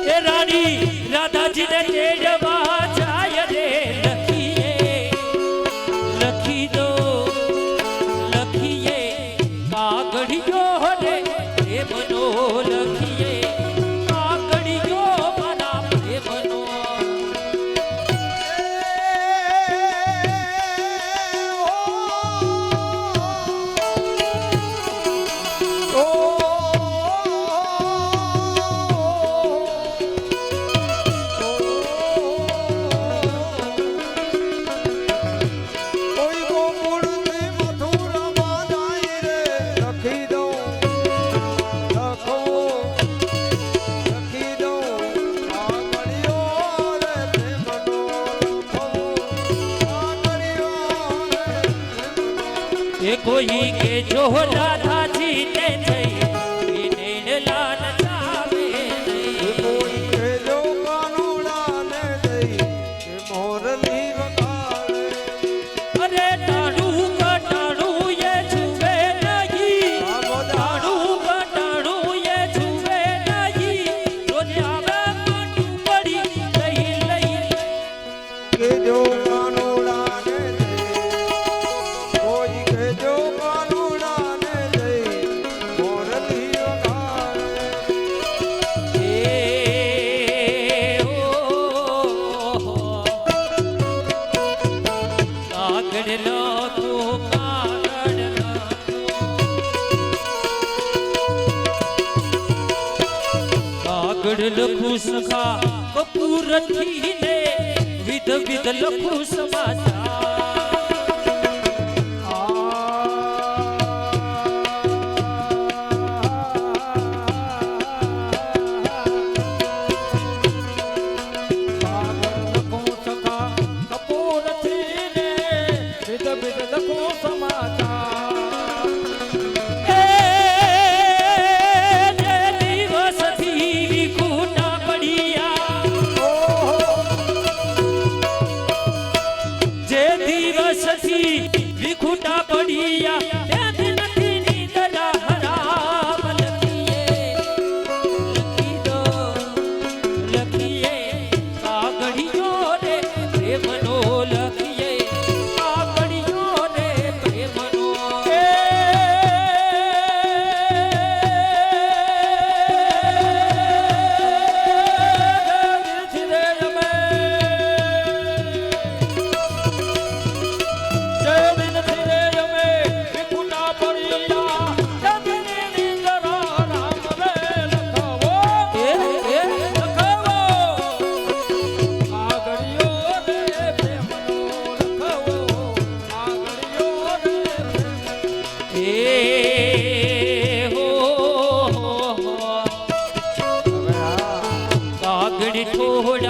એ રાણી રાધાજી ને તેડવા જાય રે લખીએ લખી દો લખીએ કાગળિયો રે પ્રેમનો લખીએ કાગળિયો મારા પ્રેમનો કોઈ ગોકુળથી મથુરામાં જાય રે લખી દઉં લખો લખી દઉં કાગળિયો રે પ્રેમનો લખો કાગળિયો રે પ્રેમનો એ કોઈ કે જો રાધાજી ને જઈ એને લાલ જાવે નહીં કોઈ કે જો કાનુડાને દઈ કે મોરલી વગાડે અરે ટાણું કટાણું એ જુએ નહીં ટાણું કટાણું એ જુએ નહીં રોજ આવે માટું પડી લઈ લઈ કે જો કાનુડાને દઈ કોઈ કે જો કાનુડાને દઈ મોરલી વગાડે એ કાગળ લખો કાગળ કાગળ લખું સખા કપૂરથી ને વિધ વિધ લખું સમાચાર જે દિવસથી ખૂટા પડ્યા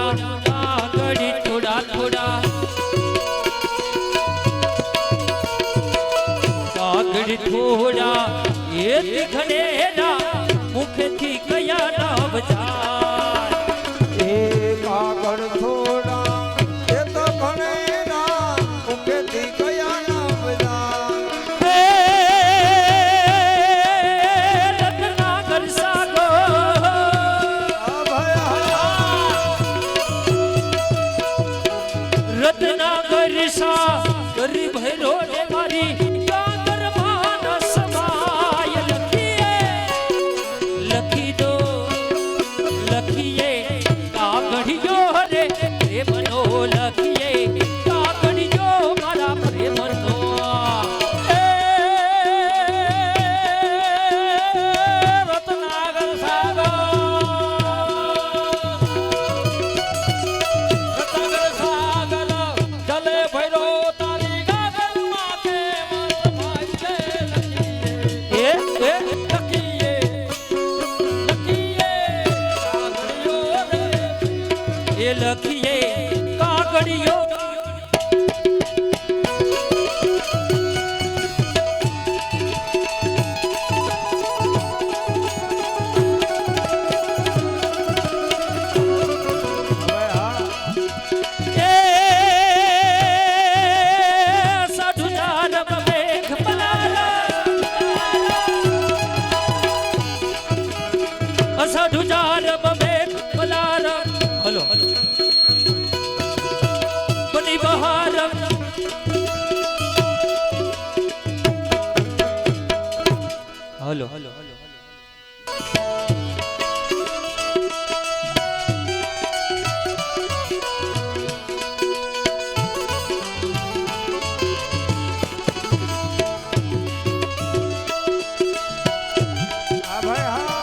થોડા કાગડી થોડા થોડા કાગડી થોડા એ ઘણેરા મુખથી કયા નામ જાય એ કાગળ થોડા એ તો ઘણેરા મુખેથી કયા નામ જાય રત્નાકર સાગર રત્નાકર સાગર ભૈરો ને મારી કાગર માનસ માય લખી દો લખીએ કાગળિયો રે પ્રેમનો લખીએ કાગળિયો મારા પ્રેમનો રત્નાકર સાગર રત્નાકર સાગર જલે ભૈરો તારી ગાગર માથે મત ભાઈ એ લખીએ કાગળિયો રે એ લખીએ કાગળિયો એ સાધુ જાનમ મેઘ પલારા સાધુ જાનમ મેઘ પલારા હલો બની બહારમ હલો હા ભાઈ હા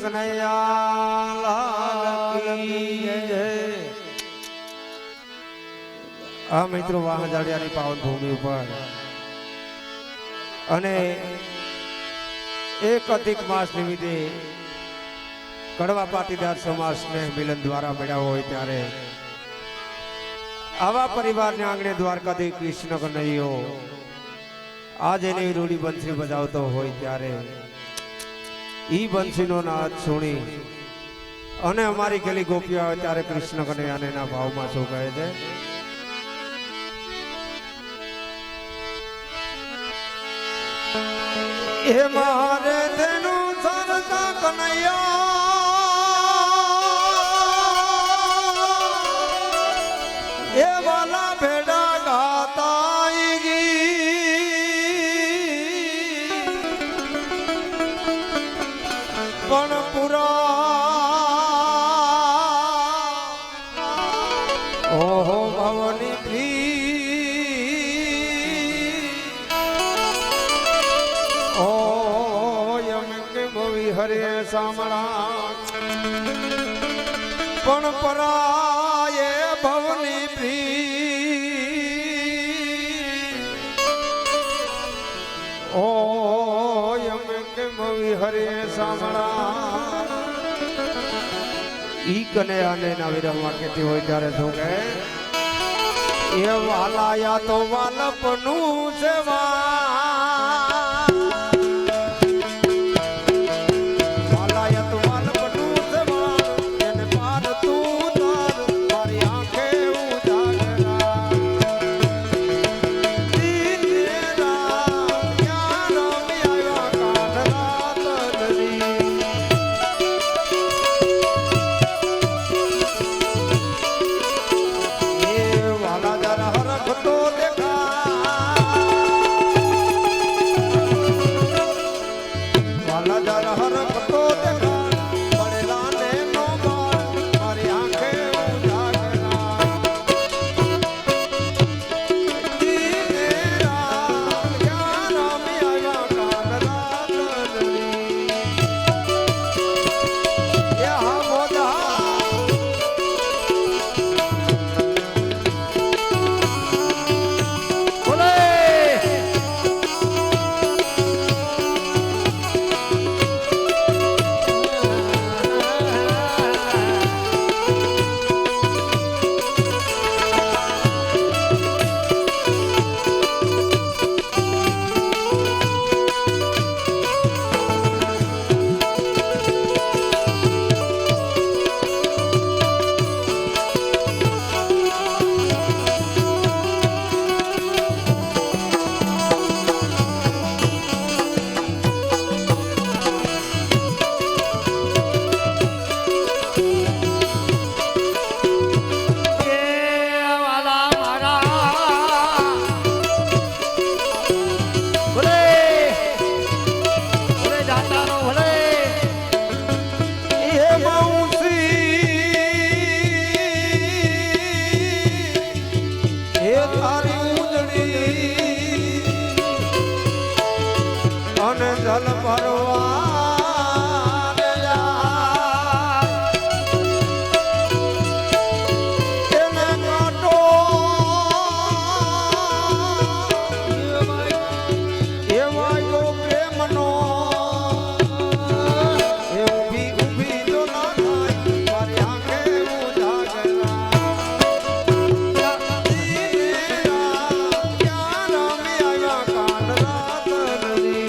કનૈયા લાલ કી જય. આ મિત્રો વાહજાડિયાની પાવન ભૂમિ ઉપર અને એક અધિક માસ નિમિત્તે કડવા પાટીદાર સમાજ સ્નેહ મિલન દ્વારા મળ્યા હોય ત્યારે આવા પરિવારને આંગણે દ્વારકાથી કૃષ્ણ કનૈયો આજ એની રૂડી બંસી બજાવતો હોય ત્યારે ઈ બંસીનો નાદ સુણી અને અમારી ગલી ગોપીઓ આવે ત્યારે કૃષ્ણ કનૈયાને એના ભાવમાં શું કહે છે એ મારે તેનું સરતા કનૈયા એ વાલા ભેડા ગાતા પણ પુરા ઓહો ભવની હરે સામળા પણ પરાયે ભવની પ્રી ઓય અમે કેમ હરે સામળા ઈ કને આને ના વિરમમાં કેતી હોય ત્યારે શું કહે એ વાલાયા તો વાલપનું સેવા જલ ભરવા એને કાંટો એવાયો પ્રેમનો એ ઊભી ઊભી જો ના થાય મારી આંખે ઉજાગરા ક્યાં રમી આવ્યા કાંડ રાત નદી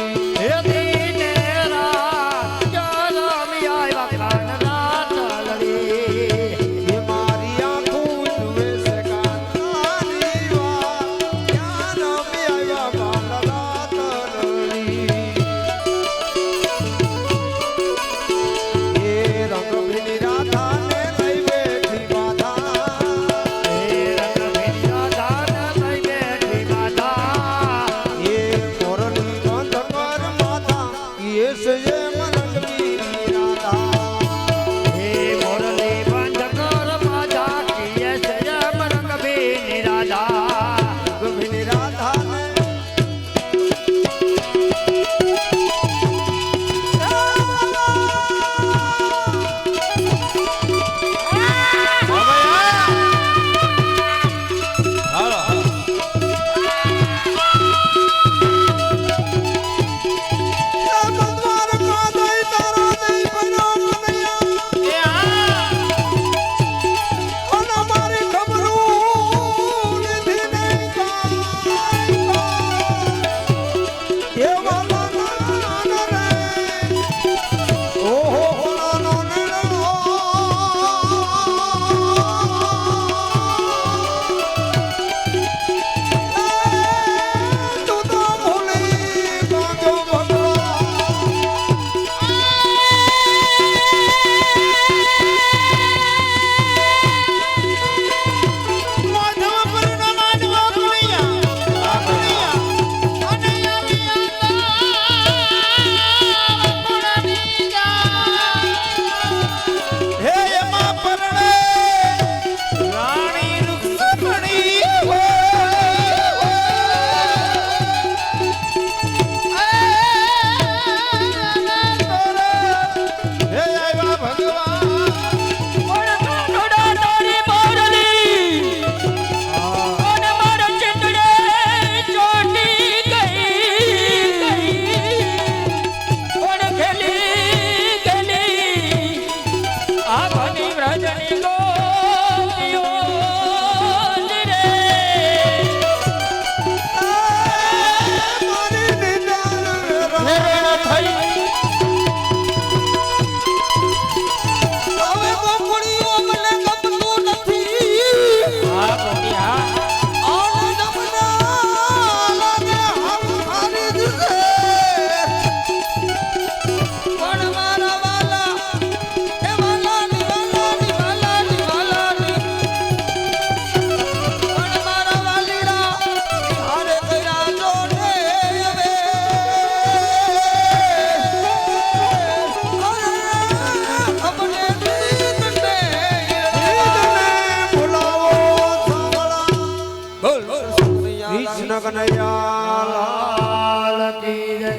કનૈયા લાલ કી જય.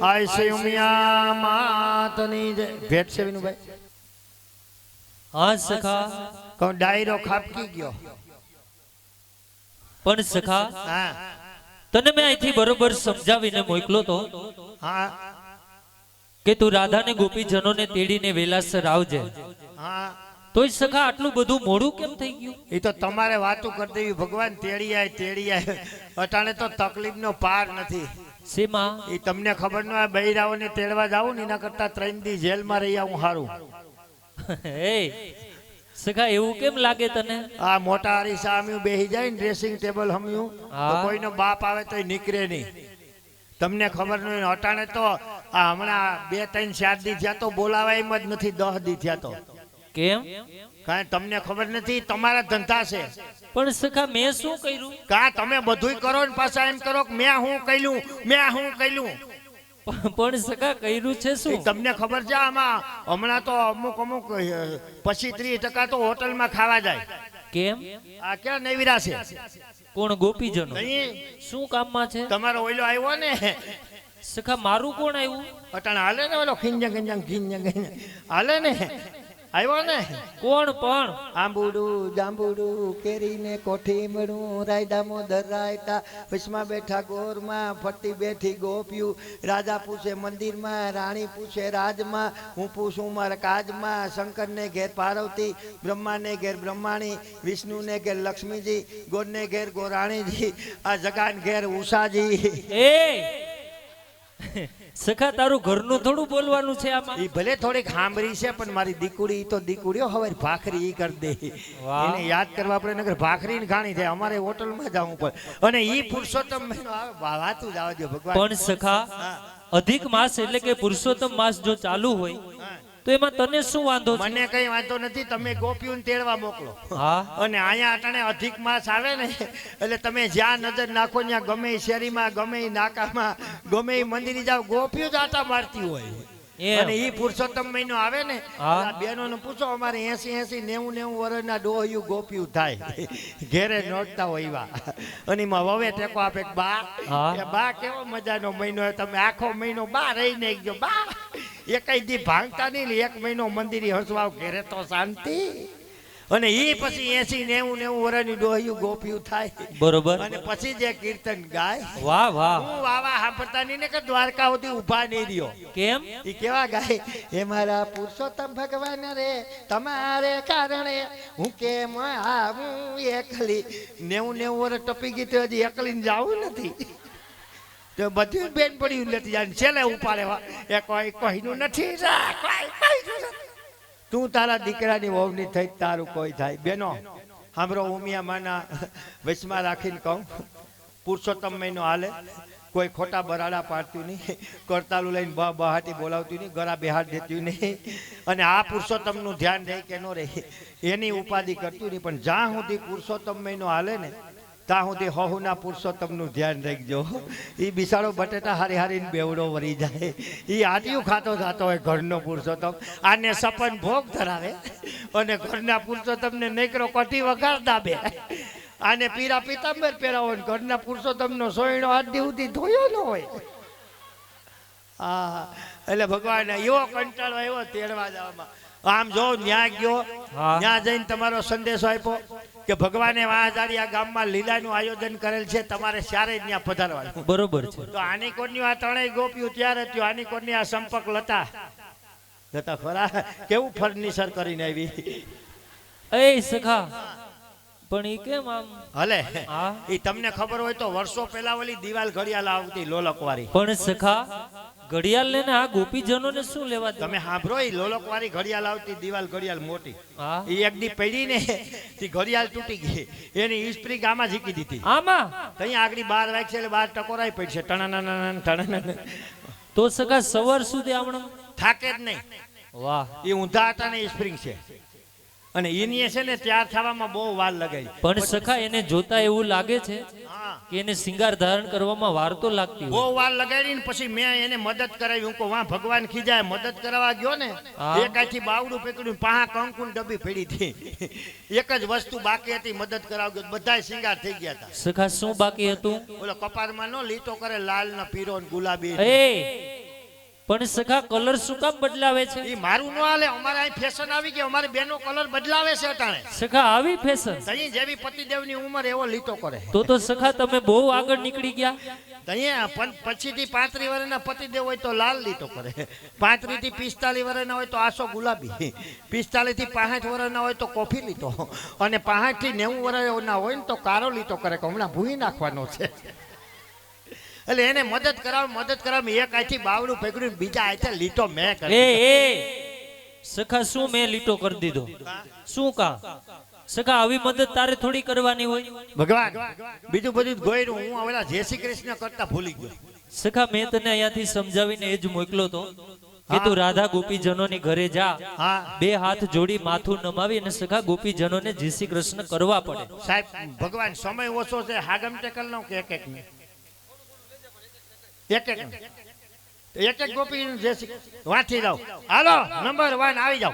આય છે ઉમિયા માતની જય. ભેટ છે વિનુભાઈ. હા સખા, કહું ડાયરો ખાપકી ગયો. પણ સખા હા તને મેં અહીંથી બરોબર સમજાવીને મોકલો તો હા કે તું રાધાને ગોપીજનોને તેડીને વેલાસર આવજે. હા તોય સખા આટલું બધું મોડું કેમ થઈ ગયું? એ તો તમારે વાતું કરી દેવી. ભગવાન તેડી આય. અટાણે તો તકલીફનો પાર નથી. શેમાં? એ તમને ખબર ન હોય, બૈરાઓને તેડવા જાવું ને એના કરતા 3 દી જેલમાં રહી આવું સારું. એ સખા એવું કેમ લાગે તને? આ મોટા અરીસા હમ્યું બેહી જાય ને ડ્રેસિંગ ટેબલ હમ્યું તો હા. કોઈનો બાપ આવે તો નીકળે નહીં. તમને ખબર ન હોય. અટાણે તો આ હમણાં 2 3 4 દી થયા તો બોલાવાય એમ જ નથી. 10 દી થયા તો કેમ? કાંઈ તમને ખબર નથી. તમારા ધંધા છે. પણ સખા મેં શું કર્યું? કા તમે બધુંય કરો ને પાછા એમ કરો કે મેં શું કર્યું. પણ સખા કર્યું છે એ શું? તમને ખબર છે આમાં હમણાં તો અમુક પછી 30% તો હોટલમાં ખાવા જાય. કેમ? આ ક્યાં નવીરા છે? કોણ ગોપીજનો? નહીં શું કામમાં છે? તમારો ઓઈલો આવ્યો ને સખા મારું કોણ આવ્યું? અટાણે હાલે ને ઓલો ખીંજંગ હાલે ને આવ્યો ને. કોણ પણ? આંબુડું જાંબુડું કેરીને કોઠી મળું રાયડામો દરાયટા વચમાં બેઠા ગોરમાં ફરતી બેઠી ગોપ્યું. રાજા પૂછે મંદિરમાં, રાણી પૂછે રાજમાં, હું પૂછું મારા કાજમાં. શંકરને ઘેર પાર્વતી, બ્રહ્માને ઘેર બ્રહ્માણી, વિષ્ણુને ઘેર લક્ષ્મીજી, ગોરને ઘેર ગોરાણીજી, આ જગાન ઘેર ઉષાજી. એ સખા તારું ઘરનું થોડું બોલવાનું છે આમાં? ઈ ભલે થોડીક સાંભળી છે પણ મારી દીકુડી તો દીકુડીઓ હવે ભાખરી ઈ કરી દે. વાહ. એને યાદ કરવા આપણે નગર ભાખરી ને ઘાણી થાય. અમારે હોટલમાં જવું પડે. અને ઈ પુરુષોત્તમ મહિનો આવે વાતું જ આવજો ભગવાન. પણ સખા અધિક માસ એટલે કે પુરુષોત્તમ માસ જો ચાલુ હોય તો એમાં તને શું વાંધો છે? મને કઈ વાંધો નથી. તમે ગોપીઓને તેડવા મોકલો. હા અને અહીંયા અટાણે અધિક માસ આવે ને એટલે તમે જ્યાં નજર નાખો ત્યાં ગમે ઈ શેરીમાં, ગમે ઈ નાકામાં, ગમે ઈ મંદિરે જાવ, ગોપીઓ જ આટા મારતી હોય. એમ. અને ઈ પુરુષોત્તમ મહિનો આવે ને હા. બહેનોને પૂછો, અમારે 80 90 વર્ષના ડોહયું ગોપિયું થાય ઘેરે નોટતા હોય એવા. અને એમાં વવે ટેકો આપે કે બા, હા. એ બા કેવો મજાનો મહિનો હોય. તમે આખો મહિનો બા રહીને ગયો બા. એકાઈ દી ભાંગતા નહીં ને 1 મહિનો મંદિરે હસવાવ ઘેરે તો શાંતિ. અને ઈ પછી 80 90 વર્ષની ડોહયું ગોપિયું થાય. બરોબર. અને પછી જે કીર્તન ગાય, વાહ વાહ. હું વાવા સાંભળતા નહીં ને કે દ્વારકા સુધી ઊભા નહીં રહ્યો. કેમ? ઈ કેવા ગાય, એ મારા પુરુષોત્તમ ભગવાન રે, તમારે કારણે હું કેમ આવું એકલી. 90 વર્ષ ટપી ગઈ તો હજી એકલીને જાવું નથી. તો બધું બેન પડ્યું નથી જાય. છેલ્લે ઉપાડે એ કોઈ કોઈનું નથી. તું તારા દીકરાની વહુની થઈ તારું કોઈ થાય. બેનો સાંભળો, ઉમિયા માના વચમાં રાખીને કહું, પુરુષોત્તમ મહિનો હાલે. કોઈ ખોટા બરાડા પાડતું નહીં, કરતાલું લઈને બહાટી બોલાવતું નહીં, ગળા બેહાડ દેતું નહીં. અને આ પુરુષોત્તમનું ધ્યાન રહે કે ન રહે એની ઉપાધિ કરતું નહીં. પણ જ્યાં સુધી પુરુષોત્તમ મહિનો હાલે ને ત્યાં સુધી હહુના પુરુષોત્તમનું ધ્યાન રાખજો. એ બિસાડો બટેટા હારી હારીને બેવડો વરી જાય. એ આટિયું ખાતો થતો હોય ઘરનો પુરુષોત્તમ. આને સપન ભોગ ધરાવે અને ઘરના પુરુષોત્તમને નૈકરો કટી વઘાર દાબે. આને પીરા પીતાંબર પહેરાવો ને ઘરના પુરુષોત્તમનો સોયણો આજ સુધી ધોયો ન હોય. હા, એટલે ભગવાન એવો કંટાળો આવ્યો તેડવા જવામાં. આમ જો ન્યા ગયો, હા. ત્યાં જઈને તમારો સંદેશો આપ્યો કે ભગવાને વાંઝારિયા ગામમાં લીલાનું આયોજન કરેલ છે, તમારે ચારે ત્યાં પધારવાનું. બરોબર છે. તો આની કોની આ ત્રણેય ગોપીઓ ત્યારે થયું. આની કોની આ સંપર્ક લતા ખરા કેવું ફર્નિચર કરીને આવી. એ સખા પણ ઈ કેમ આમ? હલે હા. એ તમને ખબર હોય તો વર્ષો પહેલા ઓલી દિવાલ ઘડિયાળ આવતી લોલકવાળી. પણ સખા ઘડિયાળ લઈને આ ગોપીજનોને શું લેવા દે? તમે સાંભળો, એ લોલકવાળી ઘડિયાળ આવતી, દિવાલ ઘડિયાળ મોટી. હા. એ એક દી પડી ને તે ઘડિયાળ તૂટી ગઈ. એની ઈસ્ત્રી ગામાં ઝીકી દીધી. આમાં ત્યાં આગળ 12 વાગશે એટલે 12 ટકોરાઈ પડશે. ટણાના તો સખા સવાર સુધી આમણે થાકે જ નહીં. વાહ. એ ઊંધા હતા ને સ્પ્રિંગ છે. અને એની છે ને તૈયાર થવામાં બહુ વાર લગાઈ. પણ સખા એને જોતા એવું લાગે છે હા, કે એને શિંગાર ધારણ કરવામાં વાર તો લાગતી બહુ હોય. વાર લગાડી ને પછી મેં એને મદદ કરાવી. હું કહું વાહ ભગવાન ખીજાય, મદદ કરાવવા ગયો ને હા. એક આથી બાવડું પકડ્યું, પાહા કંકુની ડબ્બી પડી હતી. એક જ વસ્તુ બાકી હતી, મદદ કરાવ ગયો, બધાય શિંગાર થઈ ગયા હતા. સખા શું બાકી હતું? ઓલો કપારમાં નો લીટો કરે લાલ ને પીરો ને ગુલાબી. એ પણ સખા કલર શું કામ બદલાવે છે? ઈ મારું નો હાલે, અમારે અહીં ફેશન આવી ગઈ, અમારી બેનો કલર બદલાવે છે અટાણે. સખા આવી ફેશન? તઈ જેવી પતિદેવની ઉંમર એવો લીટો કરે. તો સખા તમે બહુ આગળ નીકળી ગયા. અહીંયા પછીથી 35 વર્ષના પતિદેવ હોય તો લાલ લીટો કરે, 35 થી 45 વર્ષના હોય તો આસો ગુલાબી, 45 થી 65 વર્ષના હોય તો કોફી લીટો, અને 65 થી 90 વર્ષના હોય ને તો કારો લીટો કરે કે હમણાં ભૂઈ નાખવાનો છે. એટલે એને મદદ કરાવ એક આથી બાવડું પકડ્યું, બીજા આથે લીટો મેં એ કરી. સખા શું મેં લીટો કરી દીધો? શું કા સખા આવી મદદ તારે થોડી કરવાની હોય? ભગવાન બીજું બધું ગોયરું, હું હવે જય શ્રી કૃષ્ણ કરતા ભૂલી ગયો. સખા મેં તને અહીંયાથી સમજાવીને એ જ મોકલો તો કે તું રાધા ગોપીજનોની ઘરે જા, હા બે હાથ જોડી માથું નમાવી અને સખા ગોપીજનોને જય શ્રી કૃષ્ણ કરવા પડે. સાહેબ, ભગવાન સમય ઓછો છે, હાગમ ટેકલ નો કે એક ને એક ગોપી વાંચી જાઓ. હાલો નંબર 1 આવી જાઓ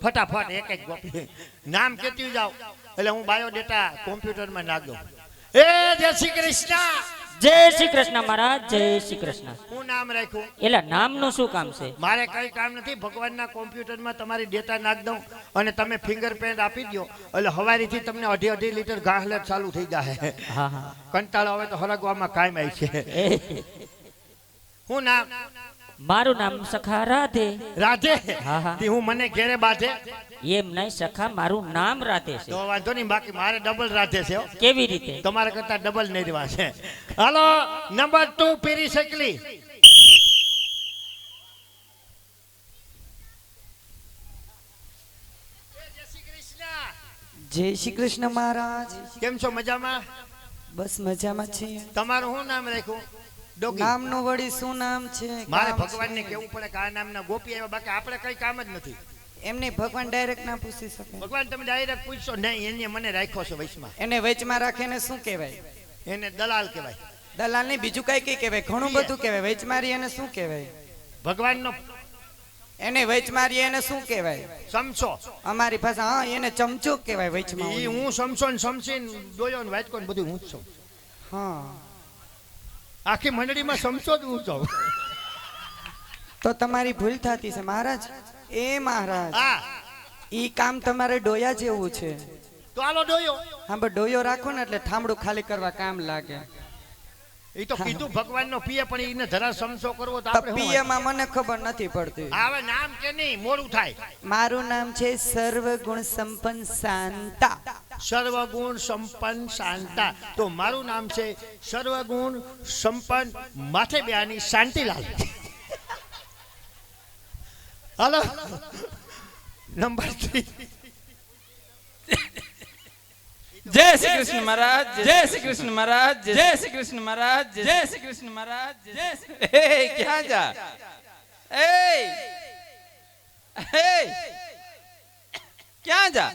ફટાફટ, એક ગોપી નામ કેતી જાઓ. એટલે હું બાયોડેટા કોમ્પ્યુટરમાં નાખ દઉં. એ જય શ્રી કૃષ્ણ. જય શ્રી કૃષ્ણ મહારાજ, જય શ્રી કૃષ્ણ. હું નામ રાખ્યું? એલા નામનું શું કામ છે? મારે કઈ કામ નથી, ભગવાનના કોમ્પ્યુટરમાં તમારી ડેટા નાખ દઉં અને તમે ફિંગરપ્રિન્ટ આપી દો, એટલે હવારીથી તમને 2.5 લીટર ગાહલેટ ચાલુ થઈ જાય. હા હા. કંટાળો આવે તો હરગવામાં કાયમ આવી છે. એ, હું નામ? મારું નામ સખા રાધે. રાધે? હા, હા. તી હું મને ઘેરે બાધે એમ નહીં સખા, મારું નામ રાધે છે. તો વાંધો નહીં, બાકી મારે ડબલ રાધે છે હો. કેવી રીતે? તમારા કરતા ડબલ નરવા છે. હાલો નંબર 2 પીરી શકલી. જય શ્રી કૃષ્ણ મહારાજ. કેમ છો? મજામાં? બસ મજામાં છીએ. તમારું શું નામ રાખ્યું? ડોગી. નામનું વળી શું નામ છે? મારે કામ છે? ભગવાનને કેવું પડે કે આ નામના ગોપી આવ્યા, બાકી આપણે કઈ કામ જ નથી. એમને ભગવાન ડાયરેક્ટ ના પૂછી શકે. ભગવાન તમે ડાયરેક્ટ પૂછશો નહીં, એને મને રાખ્યો છે વૈશમાં. એને વચમાં રાખીને શું કહેવાય? એને દલાલ કહેવાય. દલાલ નહીં, બીજું કઈ કઈ કહેવાય? ઘણું બધું કહેવાય. વચમારી એને શું કહેવાય? ભગવાનનો એને વચમારી એને શું કહેવાય? સમસો. અમારી પાસે હા, એને ચમચો કહેવાય. ઈ વચમાં હું સમસો ને સમસીન ડોયો ને વાટકો ને બધું હું જ છું. હા, આખી મંડળીમાં સમસો જ હું છું. તો તમારી ભૂલ થતી છે મહારાજ. એ મહારાજ, હા ઈ કામ તમારે ડોયા જેવું છે. તો હાલો ડોયો. હા, પણ ડોયો રાખો ને એટલે ઠામડું ખાલી કરવા કામ લાગે. એ તો કીધું ભગવાનનો પીએ, પણ એને જરા સમસો કરવો તો તો આપણે શું પીએ માં મને ખબર નથી પડતી. આવે નામ કે નહીં મોડું થાય. મારું નામ છે સર્વગુણ સંપન્ન શાંતા. સર્વગુણ સંપન્ન શાંતા. તો મારું નામ છે સર્વગુણ સંપન્ન માથે બેહાની શાંતિલાલ. હાલો નંબર 3. जय श्री कृष्ण महाराज, जय श्री कृष्ण महाराज, जय श्री कृष्ण महाराज, जय श्री कृष्ण महाराज, जय श्री। क्या जा क्या जा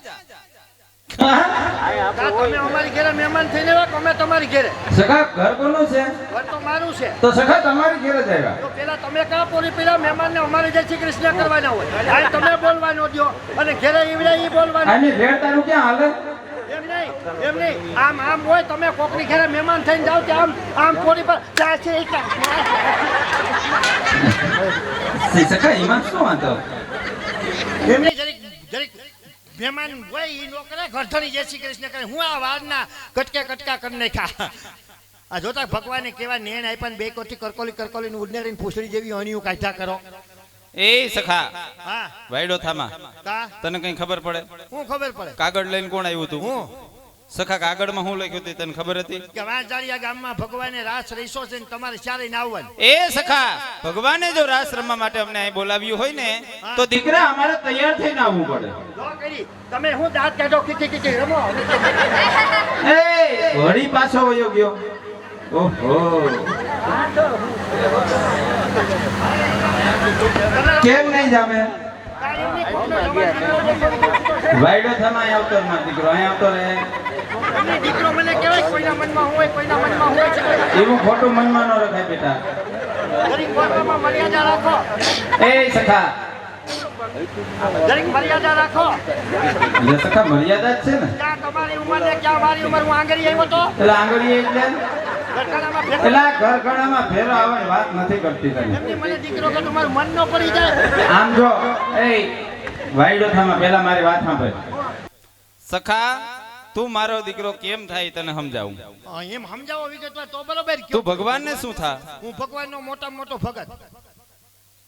તમે અમારી ઘરે મહેમાન થઈને આવ્યા કે અમે તમારી ઘરે? સખા ઘર કોનું છે? ઘર તો મારું છે. તો સખા તમારી ઘેર જ આવ્યા. તો પેલા તમે કા પોરી પેલા મહેમાનને અમારે જય શ્રી કૃષ્ણ કરવાના હોય, આ તમે બોલવાનો દો અને ઘરે ઈવડે ઈ બોલવાનું. આની ભેળ તારું ક્યાં હાલે? એમ નહીં આમ આમ હોય, તમે કોકની ઘરે મહેમાન થઈને જાવ કે આમ આમ પોરી પર ચા છે ઈ કા. સખા એમાં શું વાંધો? એમને જરીક જરીક મહેમાન હોય ઈ નો કરે, ઘરધણી જય શ્રી કૃષ્ણ કરે. હું આ વારના કટકે કટકા કરી નાખ્યા. આ જોતા ભગવાને કેવા નેણ આપ્યા ને બે કોથી કરકોલી કરકોલી ઉડનેરીને પૂછડી જેવી અણીયું કાઢ્યા કરો. ए सखा હા वाइडो थामा કા तने कहीं खबर पड़े? હું ખબર પડે कागड़ लઈને कोण આવ્યું તું? હું સખા કાગળ માં હું લખ્યું હતું તને ખબર હતી? કે વાંજાળિયા ગામમાં ભગવાને રાસ રહીશો છે ને તમારે ચારે ને આવવાનું. એ સખા ભગવાને જો રાસ રમવા માટે અમને અહીં બોલાવ્યું હોય ને તો દીકરા અમારે તૈયાર થઈને આવવું પડે. જો કરી તમે હું દાંત કાઢો કીકી કીકી રમો. એ વળી પાછો વયો ગયો. ઓહો, કેમ નહીં જામે? કાંઈ એમની કોકનો જવાબ દીધો છે. વાયડો થમાં અહીં આવતો મારો દીકરો અહીં આવતો રહે દીકરો મને કહેવાય કોઈના મનમાં હોય એવું ખોટું મનમાં ન રખાય બેટા દરેક વાતમાં મર્યાદા રાખો એ સખા દરેક મર્યાદા રાખો એટલે સખા મર્યાદા જ છે ને ક્યાં તમારી ઉંમર ને ક્યાં મારી ઉંમર હું આંગળી આવ્યો તો એટલે આંગળી એટલે ઘરખાનામાં ફેર- એટલે આ ઘરઘડામાં ફેરો આવવાની વાત નથી કરતી તને એમની મને દીકરો કે તમારું મન ન પડી જાય આમ જો એ વાયડો થામાં પેલા મારી વાત સાંભળ સખા તું મારો દીકરો કેમ થાય તને સમજાવું એમ સમજાવો વિગતવાર તો બરોબર તું ભગવાનને શું થા હું ભગવાનનો મોટામાં મોટો ભગત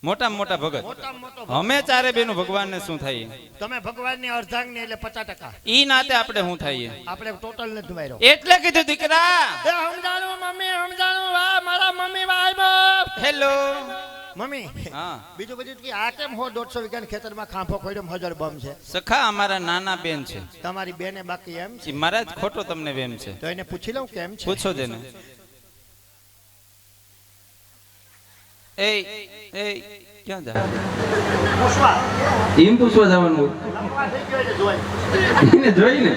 મોટામાં મોટા ભગત મોટામાં મોટો ભગત. અમે ચારે બેનું ભગવાનને શું થાય તમે ભગવાનની અર્ધાંગની એટલે 50%. ઈ નાતે આપણે શું થઈએ આપણે ટોટલ નથી માર્યો એટલે કીધું દીકરા એ સમજાણું મમ્મી સમજાણું વાહ મારા મમ્મી વાહ આવ્યો. હેલો મમ્મી હા બીજું બધું કે આ કેમ 100-150 વીઘાના ખેતરમાં ખાંફો ખોડ્યો હજાર બમ છે સખા અમારા નાના બેન છે તમારી બેને બાકી એમ છે ઈ મારા જ ખોટો તમને વેમ છે તો એને પૂછી લઉં કેમ છે પૂછો જેને એ એ ક્યાં જા પૂછવા એમ પૂછવા જવાનું હોય. લંબવા થઈ ગયો એટલે જોઈ એને જોઈને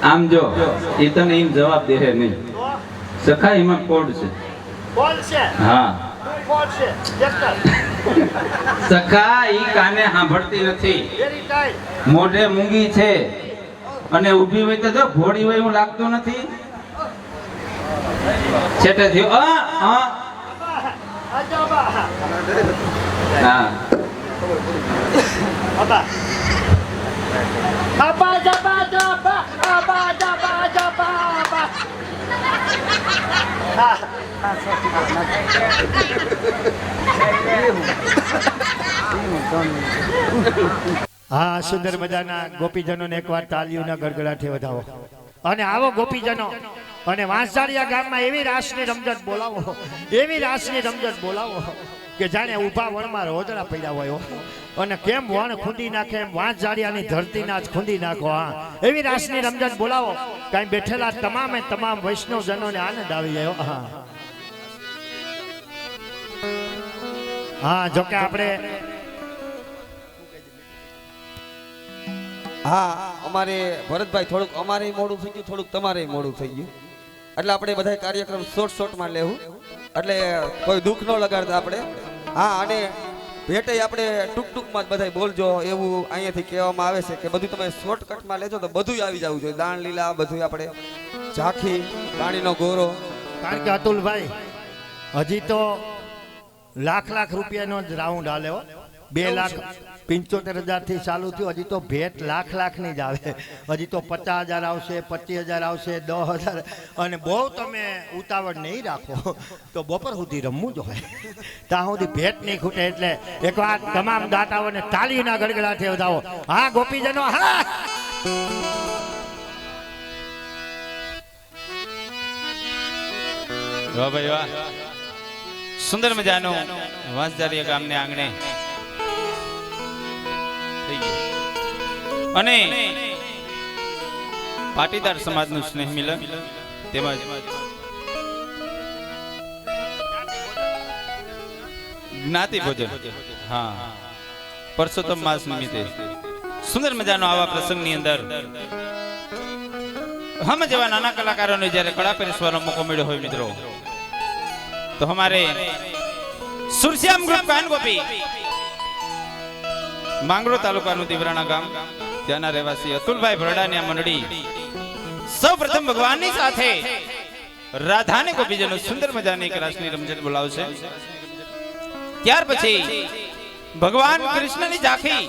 આમ જો એ તને એમ જવાબ દે નહીં તો સખા એમાં કોડ છે બોલ છે હા બોલ છે એક્ટર સખા ઈ કાને સાંભળતી નથી વેરી ટાઈટ મોઢે મૂંગી છે અને ઊભી હોય તો જો ઘોડી હોય એવું લાગતું નથી છેટે થયો અજાબા હા અબા અબા જબા જબા અબા જબા જબા અબા હા સુંદર મજાના ગોપીજનોને એકવાર તાલીઓના ગડગડાટથી વધાવો અને આવો ગોપીજનો અને વાંસજાળિયા ગામમાં એવી રાસની રમઝટ બોલાવો એવી રાસની રમઝટ બોલાવો કે જાણે ઊભા વણમાં રોજડા પડ્યા હોય હો. અને કેમ વણ ખૂંદી નાખે એમ વાંસજાળિયાની ધરતીના જ ખૂંદી નાખો હા એવી રાસની રમઝટ બોલાવો કાંઈ બેઠેલા તમામે તમામ વૈષ્ણવજનોને આનંદ આવી જાય હો. હા હા જોકે આપણે હા અમારે ભરતભાઈ થોડુંક અમારે મોડું થઈ ગયું થોડુંક તમારે મોડું થઈ ગયું એટલે આપણે બધા કાર્યક્રમ શોર્ટમાં લેવું એટલે કોઈ દુઃખ ન લગાડતા આપણે હા અને ભેટે આપણે ટૂંકમાં જ બધા બોલજો એવું અહીંયાથી કહેવામાં આવે છે કે બધું તમે શોર્ટકટમાં લેજો તો બધું આવી જવું જોઈએ દાણ લીલા બધું આપણે ઝાંખી પાણીનો ગોરો કારણ કે અતુલભાઈ હજી તો લાખ રૂપિયાનો જ રાઉન્ડ હાલે હો 2,75,000 થી ચાલુ થયું હજી તો ભેટ લાખ ની જ આવે હજી તો 50,000 આવશે 25,000 આવશે 10,000 અને બહુ તમે ઉતાવળ નહીં રાખો તો બપોર સુધી રમવું જ હોય ત્યાં સુધી ભેટ નહીં ખૂટે એટલે એકવાર તમામ દાતાઓને તાળીના ગડગડાથી વધાવો હા ગોપીજનો હા વાહ ભાઈ વાહ સુંદર મજાનું વાંસજાળિયા ગામને આંગણે થઈ ગયું. અને પાટીદાર સમાજનું સ્નેહ મિલન તેમજ જ્ઞાતિ ભોજન હા પરસોત્તમ માસ નિમિત્તે સુંદર મજાનો આવા પ્રસંગની અંદર હમ જેવા નાના કલાકારોને જ્યારે કળા પેરસવાનો મોકો મળ્યો હોય મિત્રો તો हमारे સુરશ્યામ ગ્રુપ કાન ગોપી માંગરો તાલુકાનું દીવરાણા ગામ ત્યાંના રહેવાસી અતુલભાઈ ભરડાની આ મંડળી સૌપ્રથમ ભગવાનની સાથે રાધાને ગોપીજનો સુંદર મજાની એક રાસની રમઝટ બોલાવશે ત્યાર પછી ભગવાન કૃષ્ણની ઝાંખી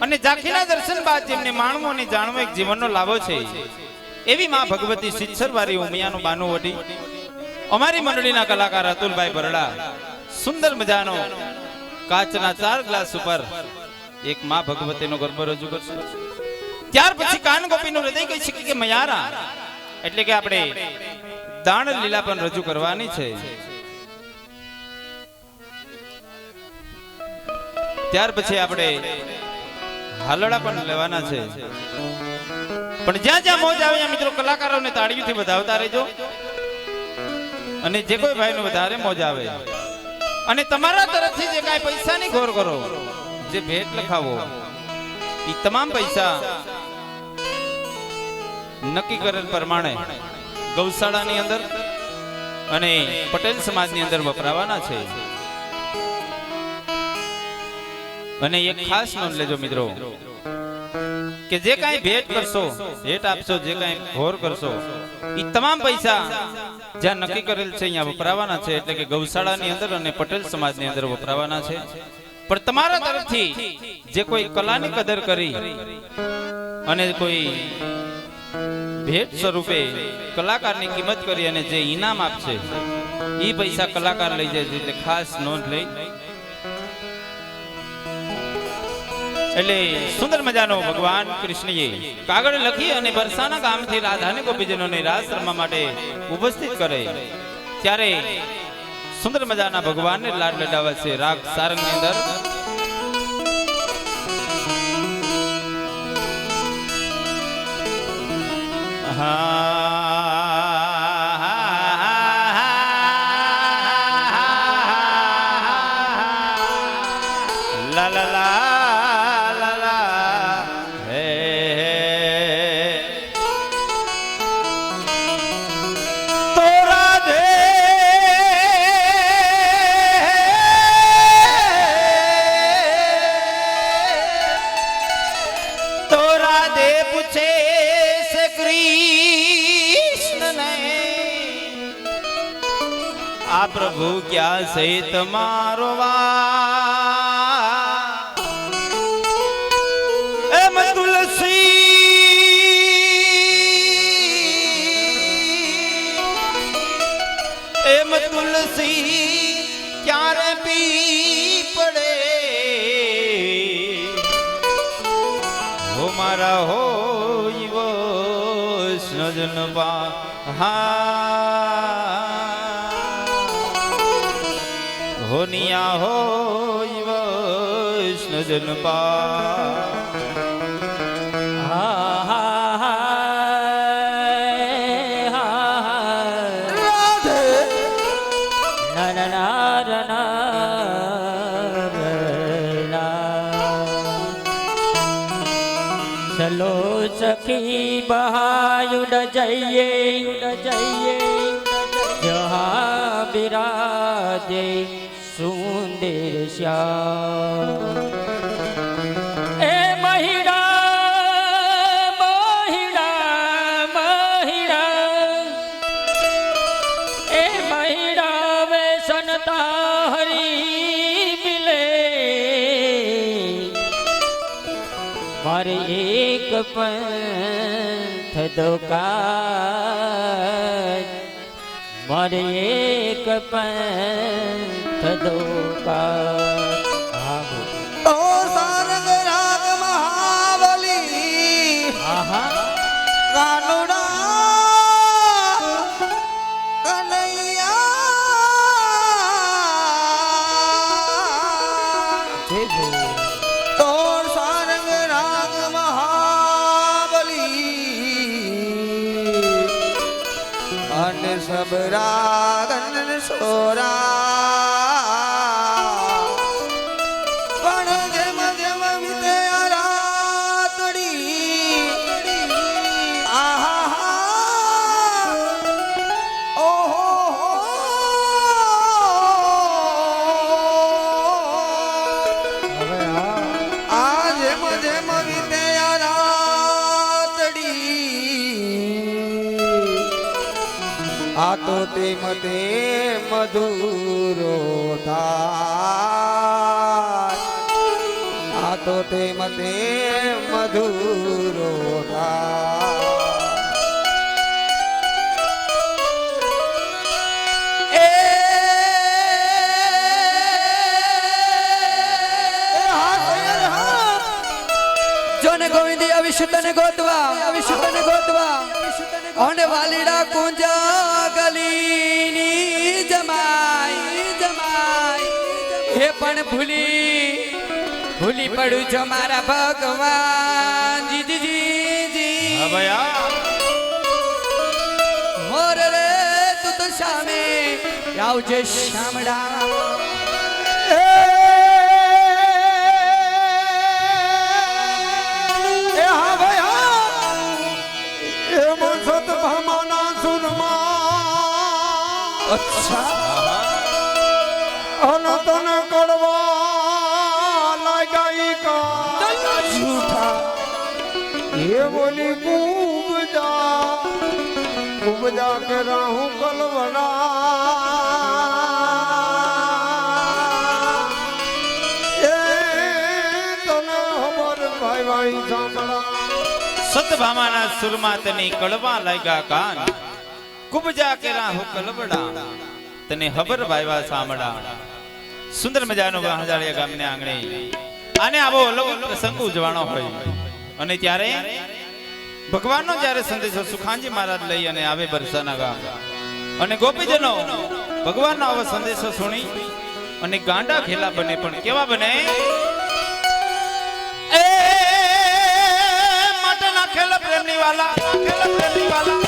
અને ઝાંખીના દર્શન બાદ જેમને માણવું અને જાણવું એક જીવનનો લાભો છે એવી માં ભગવતી સિત્સરવારી ઉમિયાનું બાનું વટી અમારી મંડળીના કલાકાર અતુલભાઈ ભરડા સુંદર મજાનો કાચના 4 ગ્લાસ ઉપર એક માં ભગવતીનો ગરબો રજૂ કરશે ત્યાર પછી કાન ગોપીનું હૃદય કહી શકે કે મયારા એટલે કે આપણે દાણ લીલા પણ રજૂ કરવાની છે ત્યાર પછી આપણે હાલડા પણ લેવાના છે પણ જ્યાં જ્યાં મોજ આવે ત્યાં મિત્રો કલાકારોને તાળીઓથી વધાવતા રહેજો અને જે કોઈ ભાઈનો વધારે મોજ આવે અને તમારા તરફથી જે કાંઈ પૈસાની ઘોર કરો જે ભેટ લખાવો એ તમામ પૈસા નક્કી કરેલ પ્રમાણે ગૌશાળાની અંદર અને પટેલ સમાજની અંદર વપરાવાના છે. અને એક ખાસ નોંધ લેજો મિત્રો કે જે કાંઈ ભેટ કરશો, ભેટ આપશો, જે કાંઈ ભોર કરશો, એ તમામ પૈસા જ્યાં નક્કી કરેલ છે અહીંયા વપરાવાના છે. એટલે કે ગૌશાળાની અંદર અને પટેલ સમાજની અંદર વપરાવાના છે. પણ તમારા તરફથી જે કોઈ કલાની કદર કરી અને કોઈ ભેટ સ્વરૂપે કલાકારની કિંમત કરી અને જે ઇનામ આપશે એ પૈસા કલાકાર લઈ જાય છે. એટલે ખાસ નોંધ લઈ. એટલે સુંદર મજાનો ભગવાન કૃષ્ણએ કાગળ લખી અને બરસાના ગામથી રાધાને ગોપીજનોને રાસ રમવા માટે ઉપસ્થિત કરે ત્યારે સુંદર મજાના ભગવાનને લાડ લડાવે છે રાગ સારંગની અંદર. લા લા લા આ પ્રભુ ક્યાં છે તમારો વા એમ તુલસી ક્યારે પી પડે હો મારા હોય સ્નજન પા હોનિયા હોય વૈષ્ણજન પા ચલો સખી બહાર ઉડ જઈએ જहाँ બિરાજે સુંદર શ્યામ એ મહિડા એ મહિડા વેસનતા હરી મિલે મારે એક પંથ દોકાર મારે એક પંથ દોકાર ઓ સારંગ રાગ મહાબલી કાનુડા કનૈયા તો સારંગ રાગ મહાબલી અને સબ રાગન સોરા પણ જેમ જેમ વિતે રાતડી આહા ઓહો આ જેમ જેમ વિતે રાતડી આ તો તે મતે મધુરો થાય આ તો તે મતે મધુરો થાય જોને ગોવિંદી અવિષ્ય તને ગોતવા અને વાલીડા કુંજા ગલીની જમાઈ હે પણ ભૂલી પડું છો મારા ભગવાન જી મોર રે તું તો સામે આવજે શામડા અને તને કડવા લાગાઈ કા જૂઠા એ બોલી કુબજા કે રાહું કલવડા એ તને ખબર ભાઈ ભાઈ સાંભળા સતભામાના સુરમાં તને કડવા લાગ્યા કાન કુબજા કેરા હો કલબડા તને ખબર ભાઈવા સાંભળા સુંદર મજાનો વાહજાળિયા ગામને આંગણે આને આવો અલૌકિક પ્રસંગ ઉજવાણો હોય અને ત્યારે ભગવાનનો જ્યારે સંદેશો સુખાનજી મહારાજ લઈ અને આવે બરસાના ગામ અને ગોપીજનો ભગવાનનો આવો સંદેશો સુણી અને ગાંડા ખેલા બને પણ કેવા બને એ માટે ના ખેલા પ્રેમની વાલા ખેલા પ્રેમની વાલા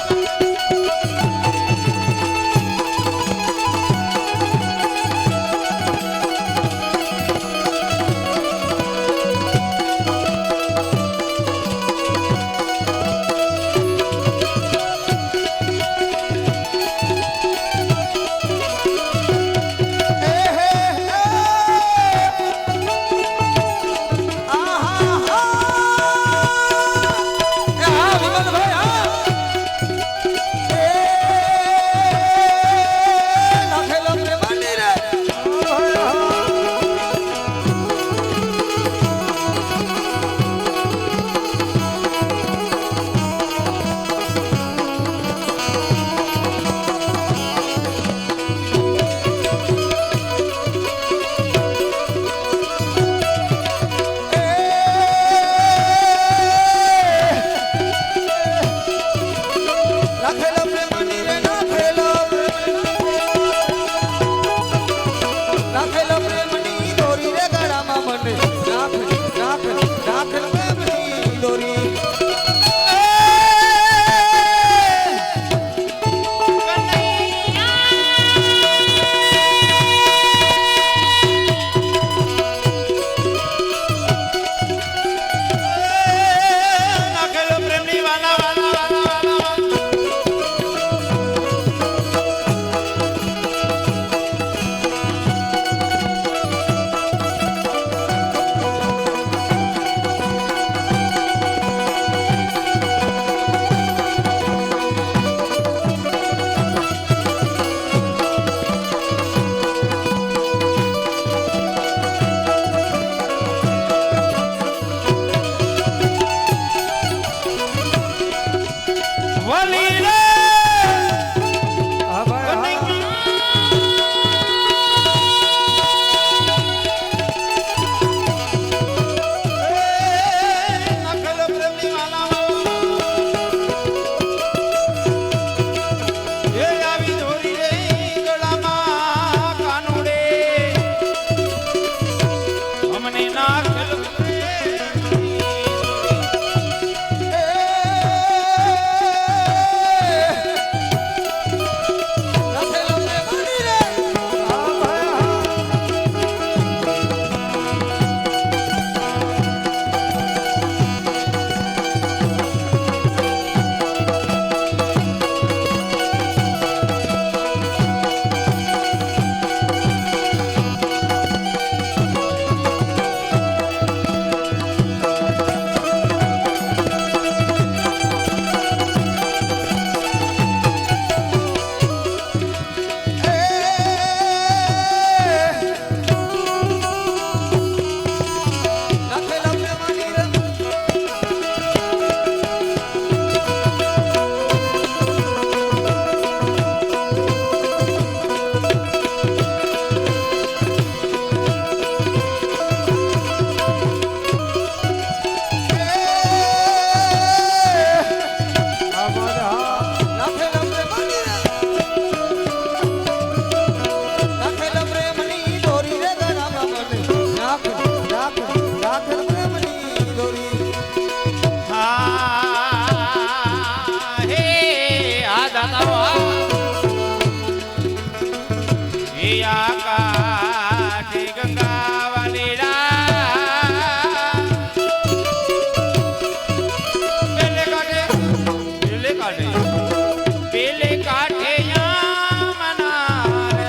પેલે કાઢે યા મના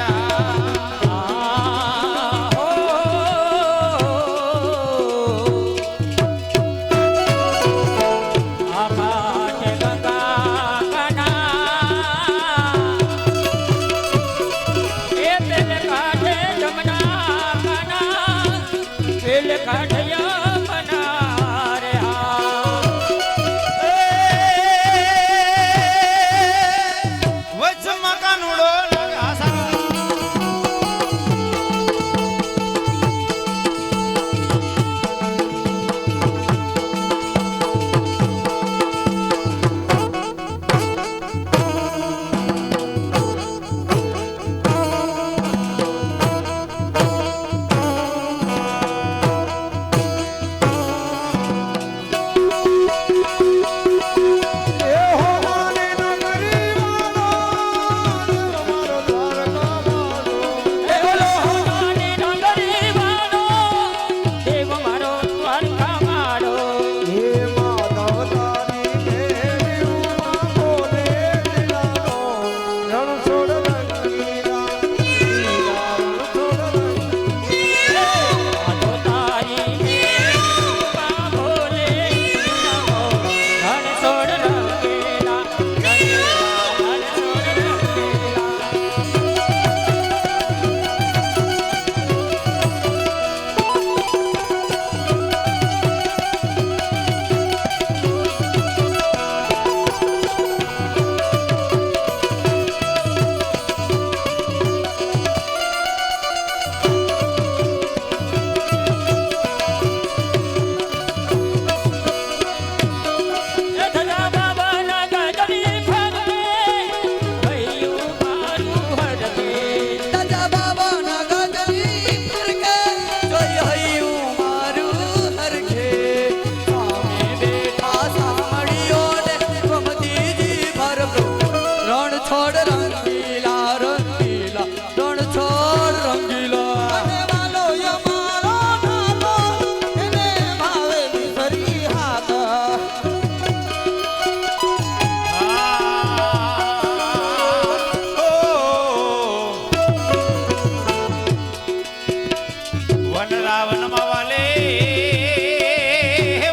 વનરાવનમાં વાલે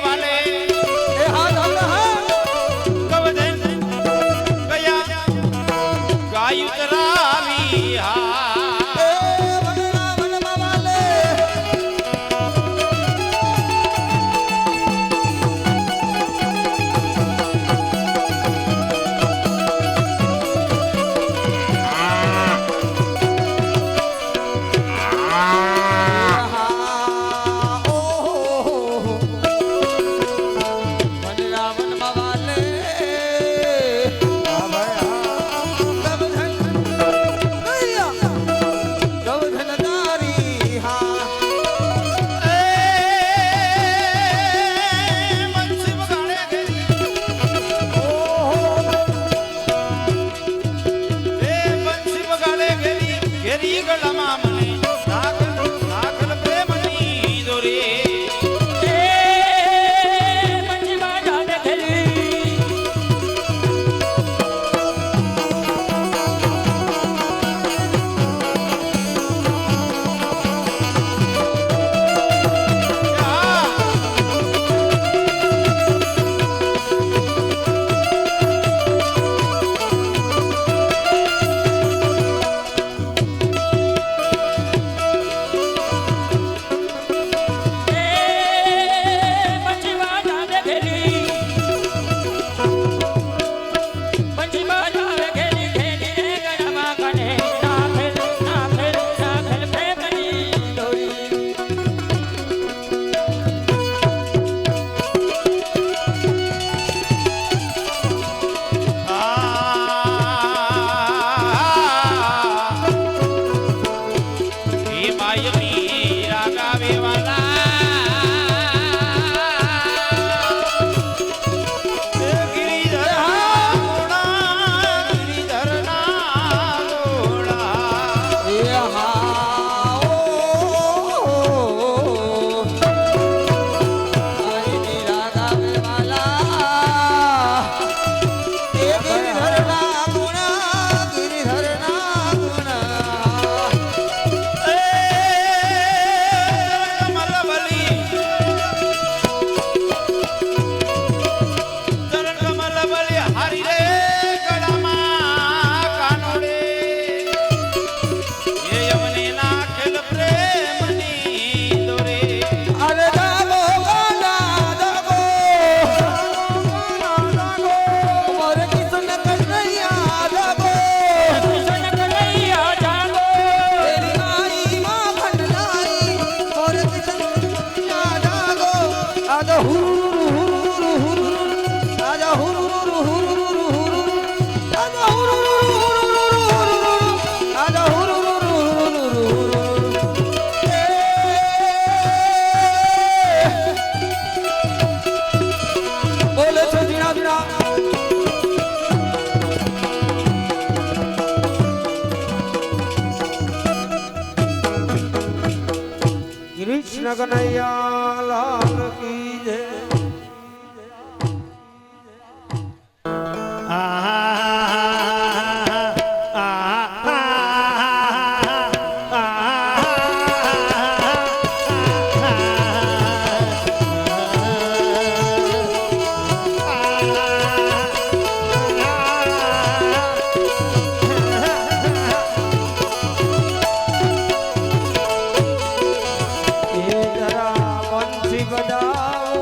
વાલે એ હા દાદા હા કવધન ગયા ગાયુ તરાવી હા એ વનરાવનમાં વાલે કૃષ્ણ કનૈયા લાલ કી જય. એ જરા બંસી બજાવો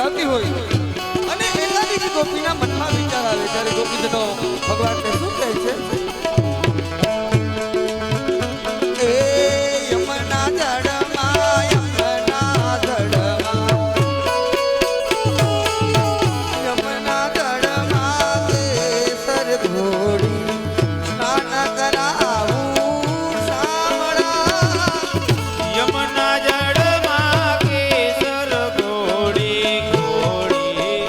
ભરાતી હોય અને એકાદી ગોપીના મનમાં વિચાર આવે ત્યારે ગોપીજનો ભગવાનને શું કહે છે એ યમના જળમાં યમના જળમાં કેસર ઘોડી સ્નાન કરાવું શામળા યમુના જળમાં કેસર ઘોડી ઘોડી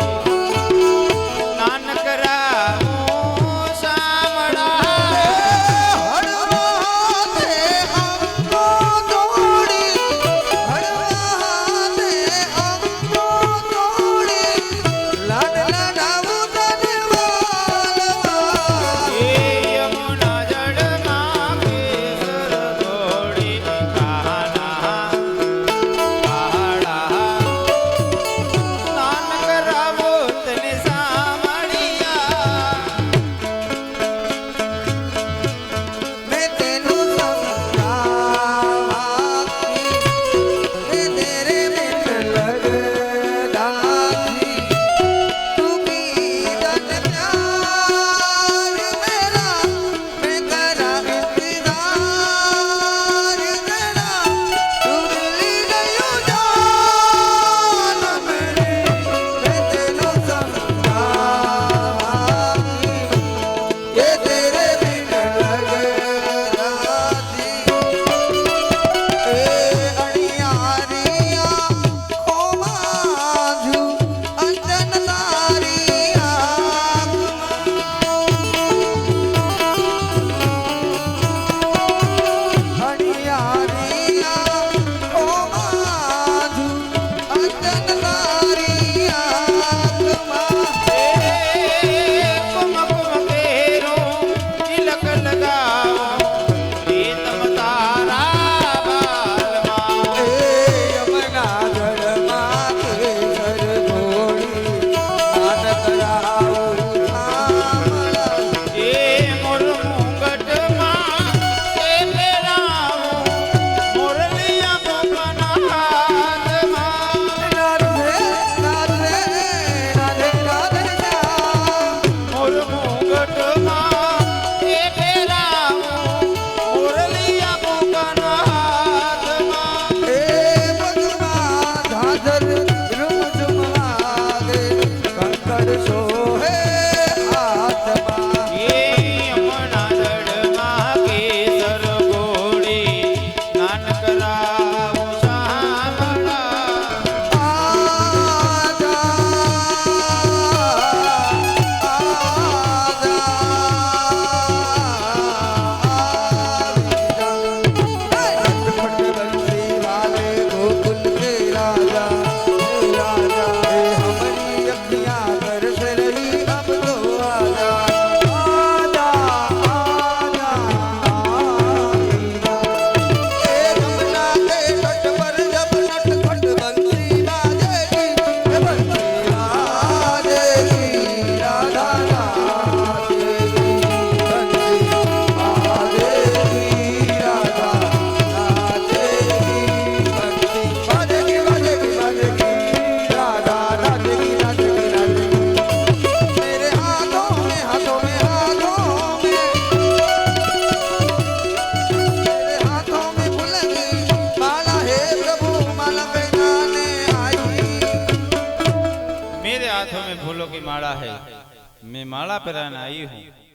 સ્નાન કરાવું શામળા એ યમુના જળમાં કેસર ઘોડી કાના પહાડા સ્નાન કરાવો તને સામળિયા मेरे हाथों में फूलों की माला है मैं माला पहनाने आई हूँ